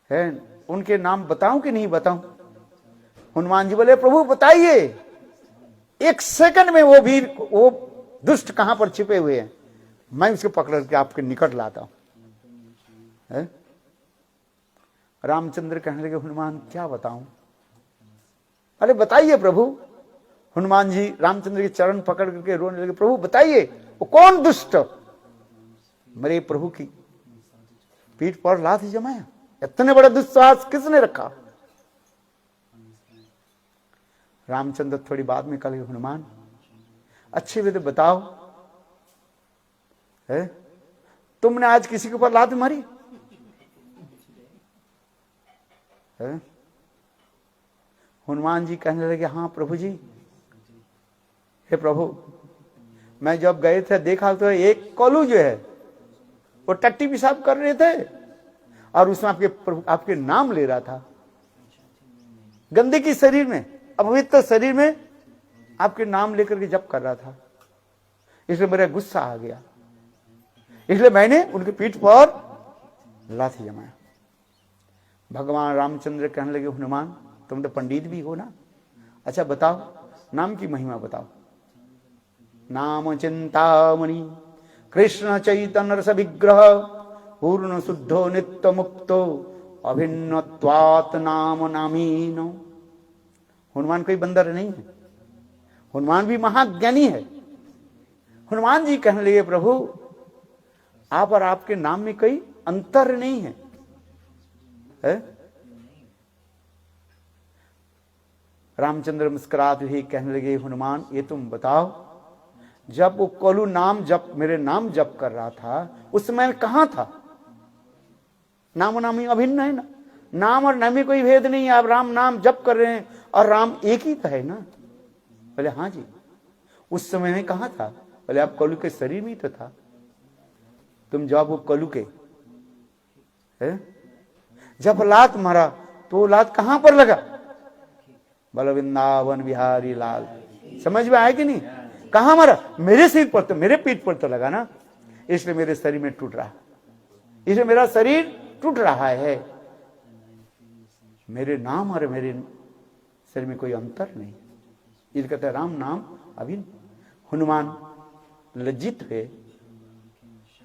[SPEAKER 1] है उनके नाम बताऊं कि नहीं बताऊं? हनुमान जी बोले प्रभु बताइए, एक सेकंड में वो वीर, वो दुष्ट कहां पर छिपे हुए हैं, मैं उसको पकड़ के आपके निकट लाता हूं। रामचंद्र कहने लगे हनुमान क्या बताऊं? अरे बताइए प्रभु। हनुमान जी रामचंद्र के चरण पकड़ करके रोने लगे, प्रभु बताइए वो कौन दुष्ट मेरे प्रभु की पीठ पर लात जमाया? इतने बड़ा दुस्साहस किसने रखा? रामचंद्र थोड़ी बाद में कहे हनुमान अच्छे वे तो बताओ, है तुमने आज किसी के ऊपर लात मारी है? हनुमान जी कहने लगे हाँ प्रभु जी, हे प्रभु मैं जब गए थे देखा तो एक कोलू जो है वो टट्टी पेशाब कर रहे थे और उसमें आपके नाम ले रहा था, गंदगी शरीर में, अपवित्र शरीर में आपके नाम लेकर के जप कर रहा था, इसलिए मेरा गुस्सा आ गया, इसलिए मैंने उनकी पीठ पर लाठी जमाया। भगवान रामचंद्र कहने लगे हनुमान तुम तो पंडित भी हो ना, अच्छा बताओ नाम की महिमा बताओ। नाम चिंतामणि कृष्ण चैतन्य रस विग्रह पूर्ण शुद्धो नित्य मुक्तो अभिन्नत्वात् नाम नामीन। हनुमान कोई बंदर नहीं है, हनुमान भी महाज्ञानी है। हनुमान जी कहने लगे प्रभु आप और आपके नाम में कोई अंतर नहीं है, है? रामचंद्र मुस्कुराते हुए कहने लगे हनुमान ये तुम बताओ, जब वो कोलू नाम जप मेरे नाम जप कर रहा था उस समय कहां था? नाम नामी अभिन्न है ना, नाम और नाम में कोई भेद नहीं है, आप राम नाम जप कर रहे हैं और राम एक ही तो है ना। बोले हाँ जी। उस समय में कहां था? बोले आप कोलू के शरीर में ही तो था, तुम जब वो कोलू के है? जब लात मारा तो लात कहां पर लगा? बोले वृंदावन बिहारी लाल। समझ में आया कि नहीं? कहां मारा? मेरे सिर पर तो, मेरे पीठ पर तो लगा ना, इसलिए मेरे शरीर में टूट रहा, इसलिए मेरा शरीर टूट रहा है। मेरे नाम और मेरे शरीर में कोई अंतर नहीं, इसलिए कहते हैं राम नाम अभिन्न। हनुमान लज्जित हुए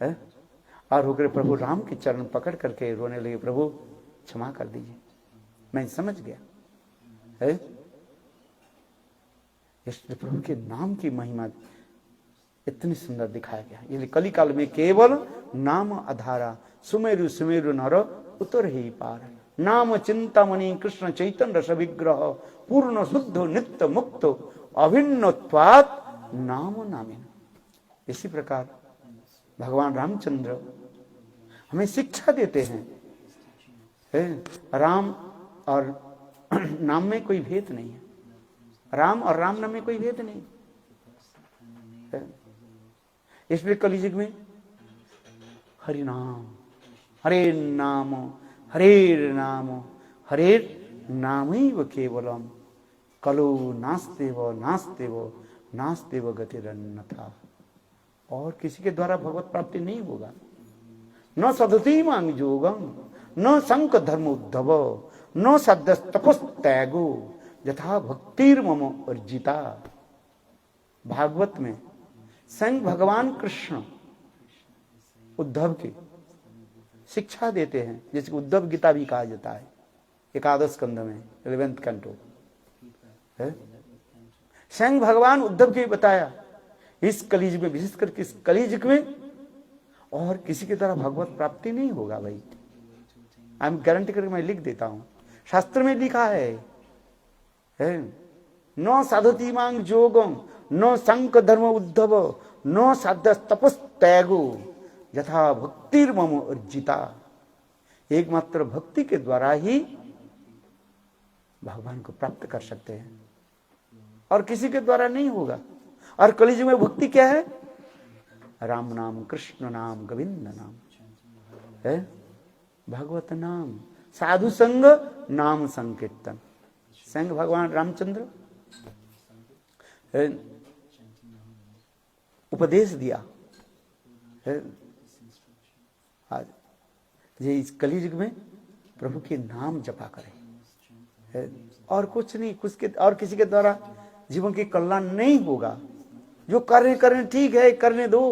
[SPEAKER 1] है और होकर प्रभु राम के चरण पकड़ करके रोने लगे, प्रभु क्षमा कर दीजिए, मैं समझ गया है। इसलिए प्रभु के नाम की महिमा इतनी सुंदर दिखाया गया। ये कली काल में केवल नाम आधारा सुमेरु सुमेरु नर उतर ही पार। नाम चिंतामणि कृष्ण चैतन्य रस विग्रह पूर्ण शुद्ध नित्य मुक्त अभिन्नत्वात् नाम नामिन। इसी प्रकार भगवान रामचंद्र हमें शिक्षा देते हैं, है? राम और नाम में कोई भेद नहीं है, राम और राम नाम में कोई भेद नहीं है। इसलिए कलियुग में हरि नाम हरे नाम हरे नाम हरे नामैव केवलम कलो नास्तेव नास्तेव नास्तेव गतिरन्यथा। और किसी के द्वारा भगवत प्राप्ति नहीं होगा। न सदती मांग जोगम न संक धर्म उद्धव न सद्य तपस्तैगो यथा भक्तिर्मम अर्जिता। भागवत में स्वयं भगवान कृष्ण उद्धव की शिक्षा देते हैं, जिसको उद्धव गीता भी कहा जाता है, एकादश स्कंध में 11th कैंटो है। स्वयं भगवान उद्धव के बताया इस कलियुग में, विशेष करके इस कलियुग में और किसी के द्वारा भगवत प्राप्ति नहीं होगा भाई। आई एम गारंटी करके मैं लिख देता हूं, शास्त्र में लिखा है न साधती मांग जोगम न संक धर्म उद्धव न साध्य तपस्तैगो यथा भक्तिर्मम अर्जिता। एकमात्र भक्ति के द्वारा ही भगवान को प्राप्त कर सकते हैं और किसी के द्वारा नहीं होगा। और कलियुग में भक्ति क्या है? राम नाम कृष्ण नाम गोविंद नाम है, भगवत नाम साधु संग नाम संकीर्तन। संग भगवान रामचंद्र उपदेश दिया है आज ये इस कलियुग में प्रभु के नाम जपा करें है, और कुछ नहीं, कुछ के और किसी के द्वारा जीवन की कल्याण नहीं होगा। जो कर रहे करें, ठीक है, करने दो,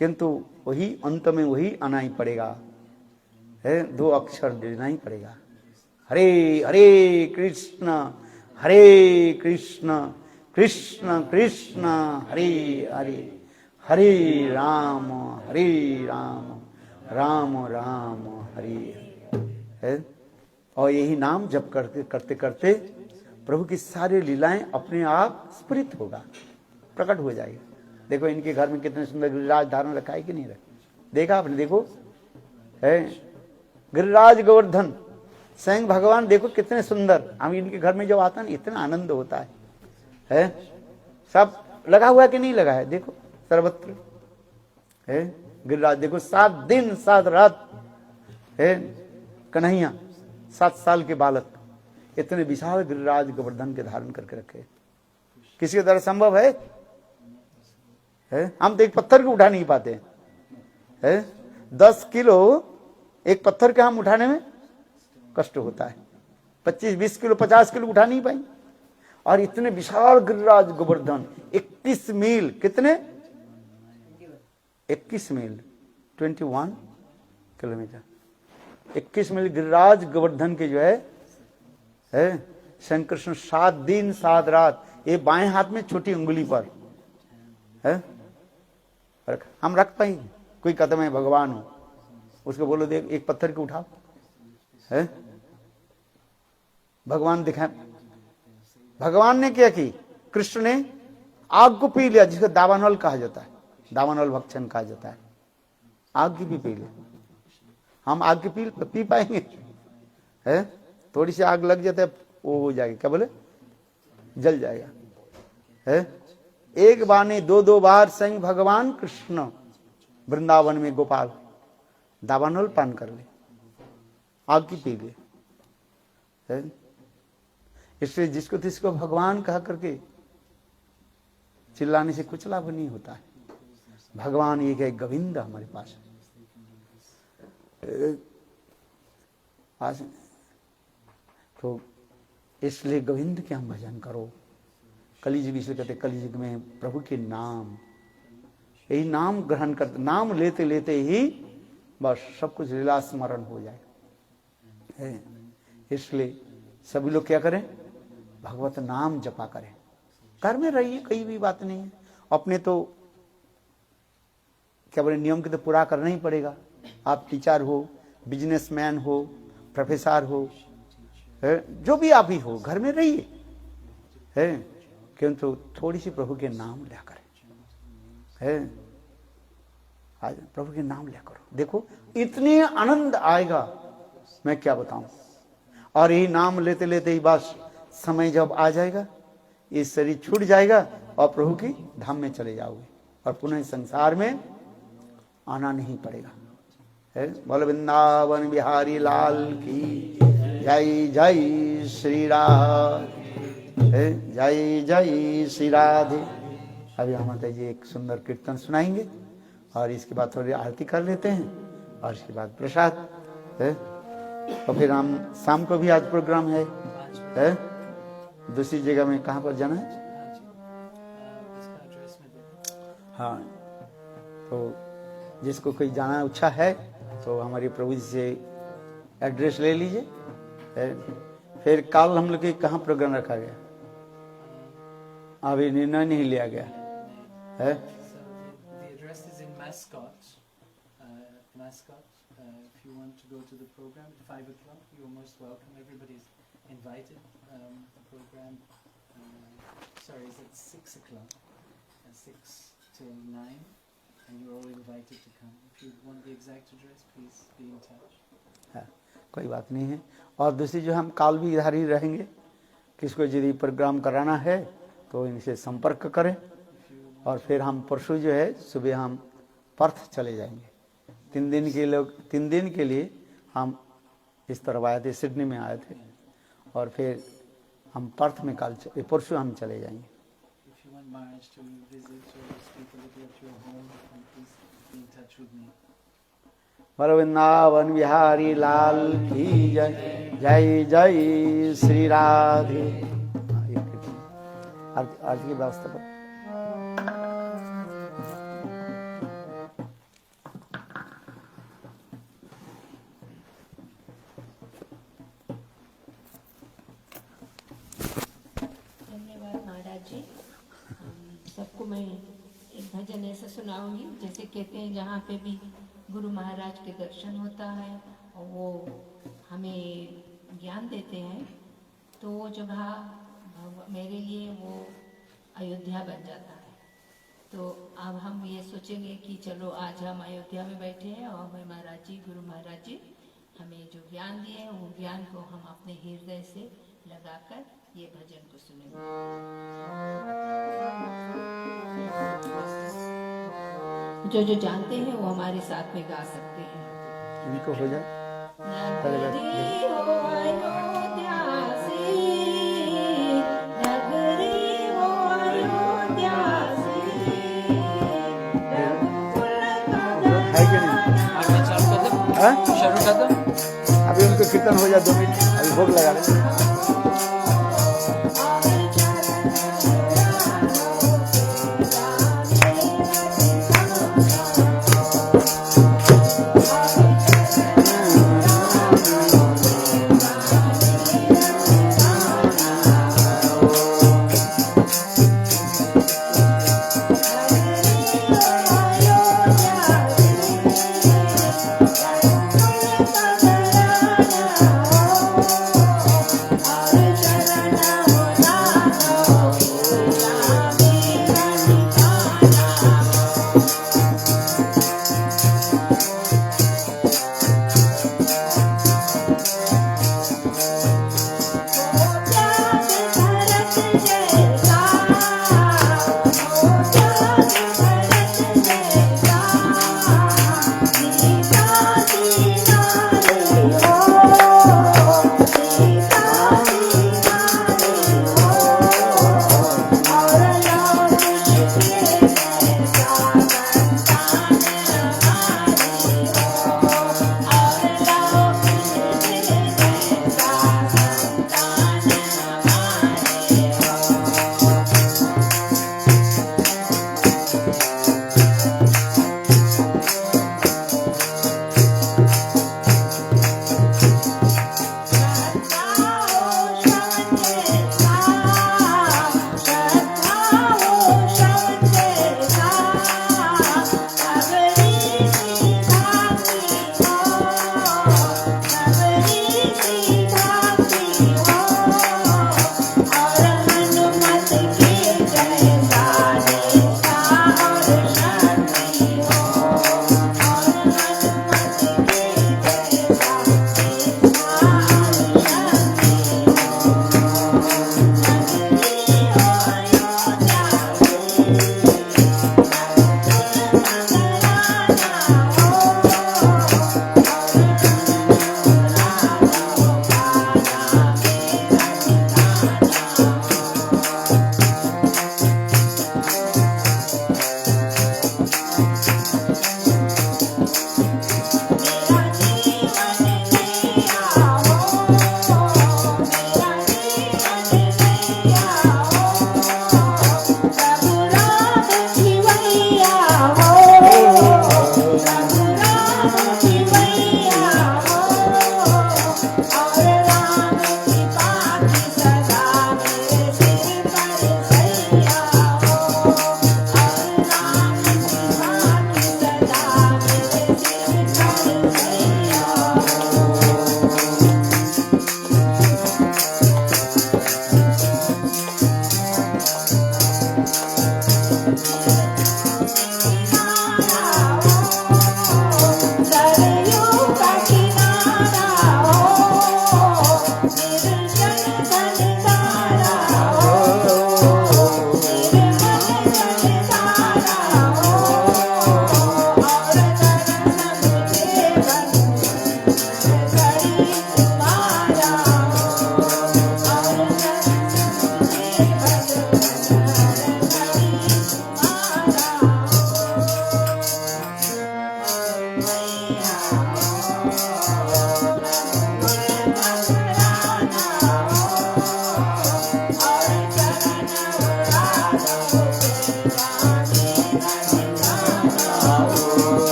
[SPEAKER 1] किंतु वही अंत में वही आना ही पड़ेगा, है, 2 अक्षर देना ही पड़ेगा। हरे हरे कृष्ण हरे कृष्ण कृष्ण कृष्ण हरे हरे, हरे राम राम राम हरे है। और यही नाम जप करते करते करते प्रभु की सारी लीलाएं अपने आप स्फुरित होगा, प्रकट हो जाएगी। देखो इनके घर में कितने सुंदर गिरिराज धारण रखा है कि नहीं रखा, देखा आपने? देखो है गिरिराज गोवर्धन स्वयं भगवान, देखो कितने सुंदर। हम इनके घर में जब आता है ना, इतना आनंद होता है, सब लगा हुआ है कि नहीं लगा है? देखो सर्वत्र है गिरिराज। देखो 7 दिन 7 रात है कन्हैया, 7 साल के बालक इतने विशाल गिरिराज गोवर्धन के धारण करके रखे, किसी के द्वारा संभव है? हम तो एक पत्थर को उठा नहीं पाते है, 10 किलो एक पत्थर के हम उठाने में कष्ट होता है, 25-20 किलो 50 किलो उठा नहीं पाएंगे। और इतने विशाल गिरिराज गोवर्धन 21 मील, कितने 21 मील 21 किलोमीटर, 21 मील गिरिराज गोवर्धन के जो है शंकर कृष्ण 7 दिन 7 रात, ये बाएं हाथ में छोटी उंगली पर है हम रख पाएंगे? कोई कदम है भगवान हो, उसको बोलो देख एक पत्थर को उठाओ, है भगवान दिखाए। भगवान ने क्या की? कृष्ण ने आग को पी लिया, जिसको दावानल कहा जाता है, दावानल भक्षण कहा जाता है, आग की भी पी लिया। हम आग की पी पाएंगे? है थोड़ी सी आग लग जाता है, वो हो जाएगा, क्या बोले, जल जाएगा। है एक बार नहीं 2-2 बार स्वयं भगवान कृष्ण वृंदावन में गोपाल दावानल पान कर ले, आग की पी ले। इसलिए जिसको तिसको भगवान कहा करके चिल्लाने से कुछ लाभ नहीं होता है। भगवान एक है गोविंद हमारे पास आज, तो इसलिए गोविंद के हम भजन करो। कलियुग इसलिए कहते कलियुग में प्रभु के नाम, यही नाम ग्रहण करते, नाम लेते लेते ही बस सब कुछ लीला स्मरण हो जाए। इसलिए सभी लोग क्या करें? भगवत नाम जपा करें, घर में रहिए, कोई भी बात नहीं है। अपने तो क्या बोले नियम के तो पूरा करना ही पड़ेगा। आप टीचर हो, बिजनेसमैन हो, प्रोफेसर हो, जो भी आप ही हो, घर में रहिए, है किंतु थोड़ी सी प्रभु के नाम लिया करें, है आज प्रभु के नाम लिया करो। देखो इतने आनंद आएगा मैं क्या बताऊं। और यही नाम लेते लेते ही बस समय जब आ जाएगा, ये शरीर छूट जाएगा और प्रभु की धाम में चले जाओगे और पुनः संसार में आना नहीं पड़ेगा। है बोल वृंदावन बिहारी लाल की जय। जय श्री राधे, जय जय श्री राधे। अभी हम माता जी एक सुंदर कीर्तन सुनाएंगे और इसके बाद थोड़ी आरती कर लेते हैं और इसके बाद प्रसाद है। और फिर हम शाम को भी आज प्रोग्राम है दूसरी जगह में, कहाँ पर जाना है? हाँ, तो जिसको कोई जाना इच्छा है तो हमारे प्रभु जी से एड्रेस ले लीजिए। फिर कल हम लोग के कहाँ प्रोग्राम रखा गया? अभी निर्णय नहीं लिया गया है।
[SPEAKER 2] If you want to go to the program at 5 o'clock, you are most welcome. Everybody is invited. The program, sorry, is at 6 o'clock, 6 till 9, and you're all invited to come. If you want the exact address, please be in touch.
[SPEAKER 1] हाँ, कोई बात नहीं है। और दूसरी जो हम काल भी इधर ही रहेंगे, किसको यदि प्रोग्राम कराना है तो इनसे संपर्क करें। और फिर हम परसों जो है सुबह हम पर्थ चले जाएंगे। 3 दिन के लिए हम इस तरफ आए थे, सिडनी में आए थे और फिर हम पर्थ में कल परसों हम चले जाएंगे। वृंदावन बिहारी लाल की जय। जय जय श्री राधे। आरती की व्यवस्था पर
[SPEAKER 3] सबको मैं एक भजन ऐसा सुनाऊंगी, जैसे कहते हैं जहाँ पे भी गुरु महाराज के दर्शन होता है और वो हमें ज्ञान देते हैं, तो वो जगह मेरे लिए वो अयोध्या बन जाता है। तो अब हम ये सोचेंगे कि चलो आज हम अयोध्या में बैठे हैं और हमें महाराज जी, गुरु महाराज जी हमें जो ज्ञान दिए हैं वो ज्ञान को हम अपने हृदय से लगाकर ये भजन को सुनेंगे। जो जो जानते हैं वो हमारे साथ में गा सकते हैं।
[SPEAKER 1] इनको हो जाए अभी उनको कीर्तन हो जाए 2 मिनट, अभी भोग लगा लें।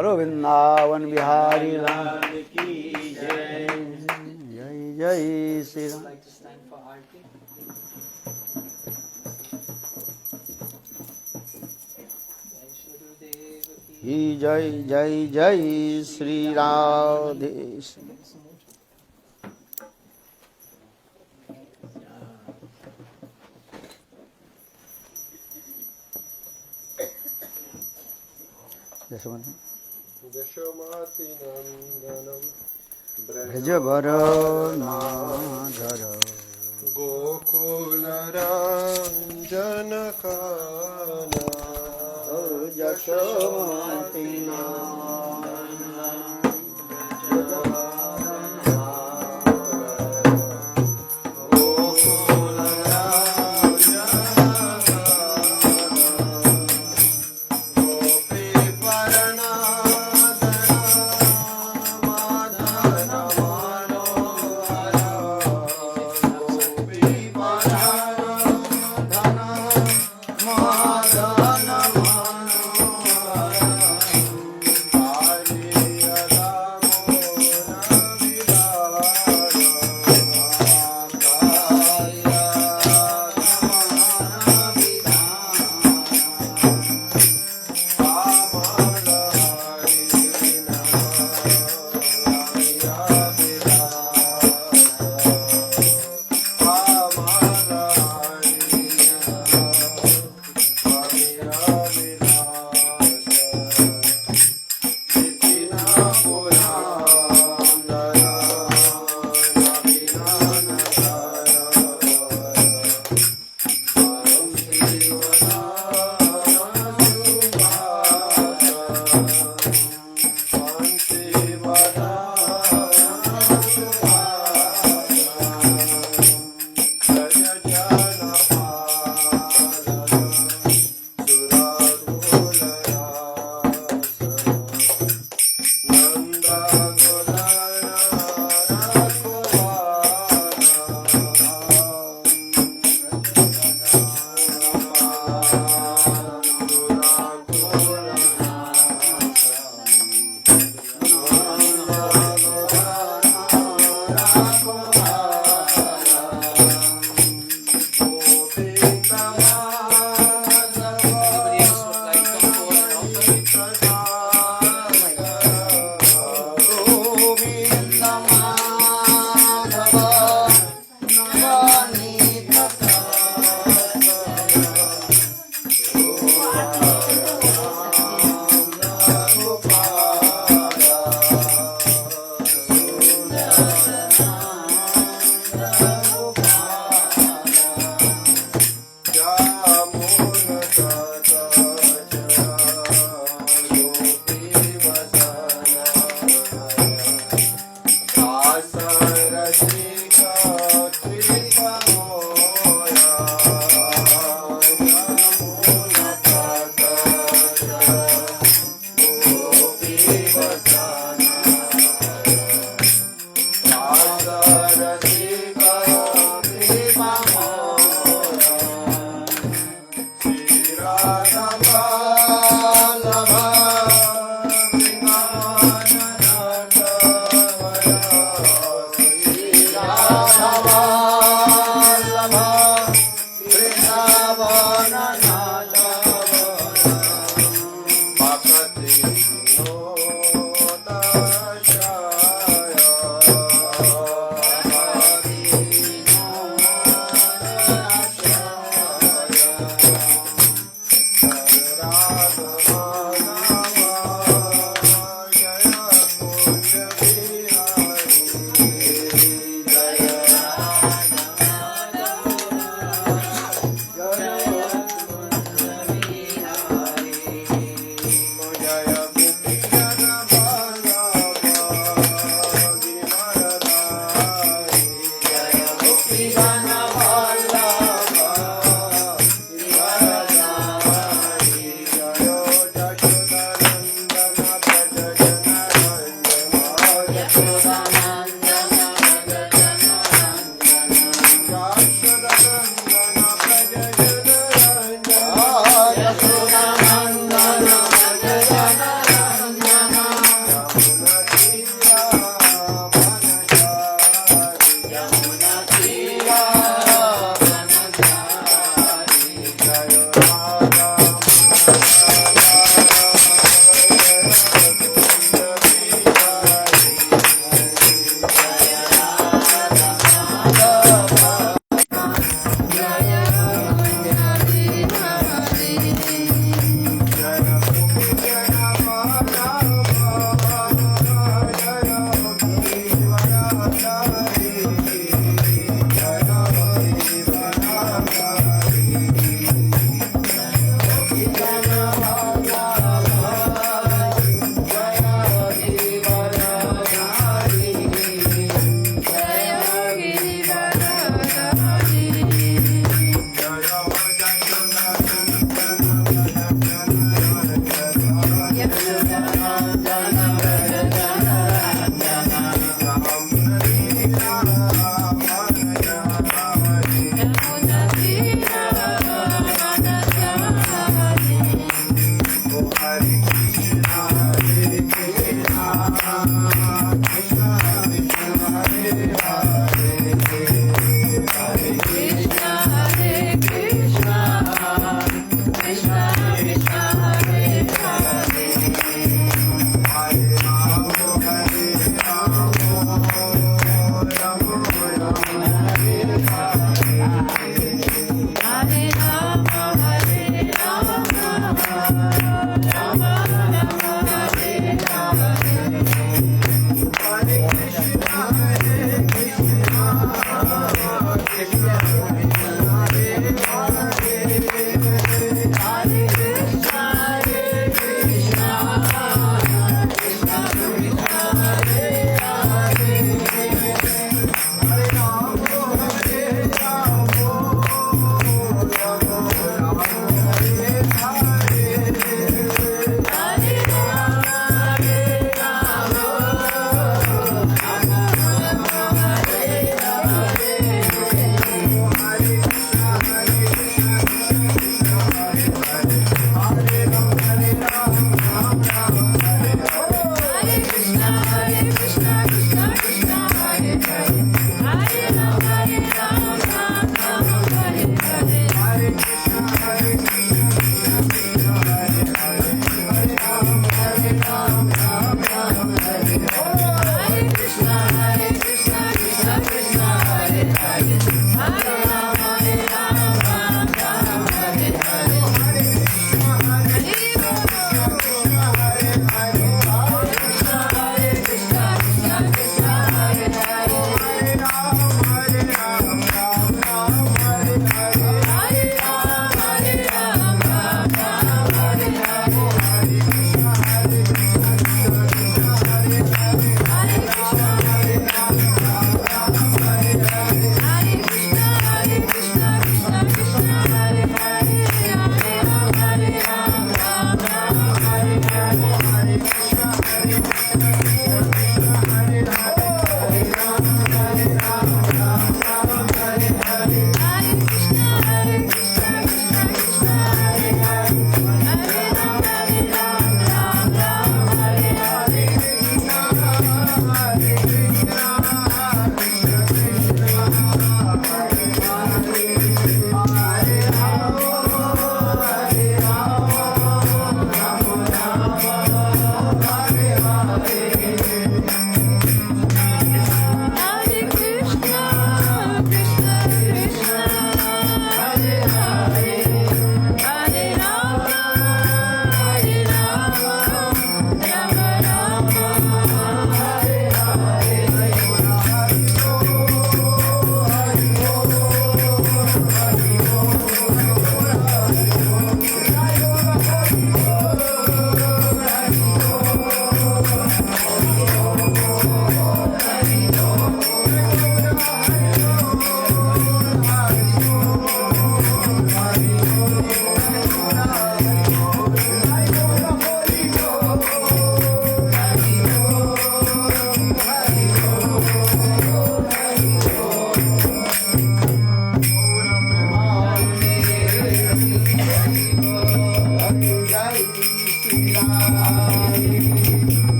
[SPEAKER 1] बोलो वृंदावन बिहारी लाल
[SPEAKER 2] लाल की जय।
[SPEAKER 1] जय जय Shri
[SPEAKER 2] Just
[SPEAKER 1] Ram.
[SPEAKER 2] like to stand for Aarti. Jai Shri Gurudev ki
[SPEAKER 1] ही जय जय जय श्री राधे।
[SPEAKER 4] यशोमतिनन्दनं
[SPEAKER 1] ब्रजवरनाधर
[SPEAKER 4] गोकुलराञ्जनकानन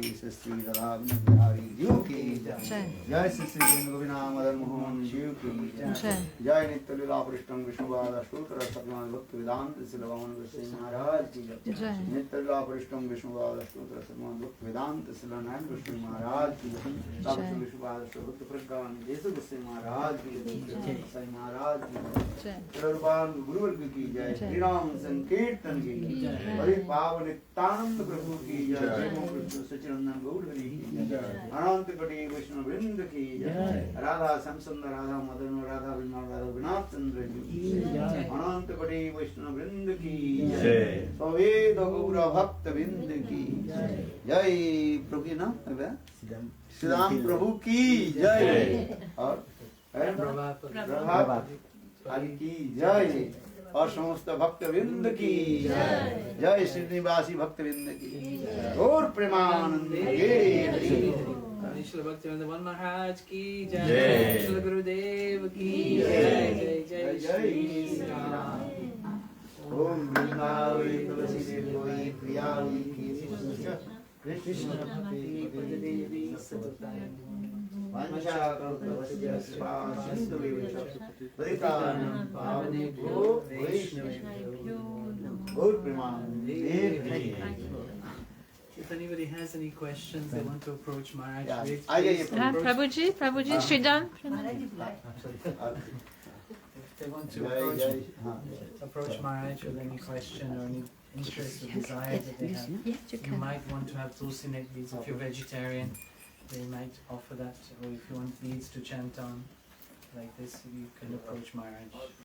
[SPEAKER 1] श्री श्री राधा बिहारी जीव की जय श्री श्री गोविंद मदन मोहन शिव की जय नित्य लीला पृष्ठम विष्णुपाद अष्टोत्तर शतनाम भक्त वेदांत सिलवामन गोस्वामी महाराज की जय नित्य लीला पृष्ठम विष्णुपाद अष्टोत्तर शतनाम भक्त वेदांत सिलनारायण गोस्वामी महाराज की जय विष्णुपाद अष्टोत्तर प्रज्ञान जैसे गोस्वामी महाराज की जय गोस्वामी महाराज की जय गुरुपाद गुरुवर्ग की जय श्री राम संकीर्तन की जय हरि पावन नित्यानंद प्रभु की जय जय कृष्ण सच्चिदानंद गौर हरि की जय अनंत कोटि वैष्णव वृंद की जय राधा श्याम सुंदर राधा मदन राधा विमल राधा विनाथ चंद्र की जय अनंत कोटि वैष्णव वृंद की जय सवेद गौर भक्त वृंद की जय प्रभु की नाम श्री राम प्रभु की जय और प्रभात हरि की जय और समस्त भक्त वृंद की जय श्रीनिवासी भक्त वृंद की और प्रेमानंद
[SPEAKER 2] श्री भक्तिवेदांत महाराज की जय श्री गुरुदेव की जय जय जय श्री राम
[SPEAKER 1] ओम वृंदावै तुलसी देवी प्रियावी की कृष्ण
[SPEAKER 2] देवी सतताय If anybody has any questions they want to approach Maharaj,
[SPEAKER 5] Prabhuji, Sridham.
[SPEAKER 2] if they want to approach Maharaj with any question or any interest or desire that they have, you might want to have tulsi net beads. If you're vegetarian, they might offer that, or if you want beads to chant on like this, you can approach Maharaj.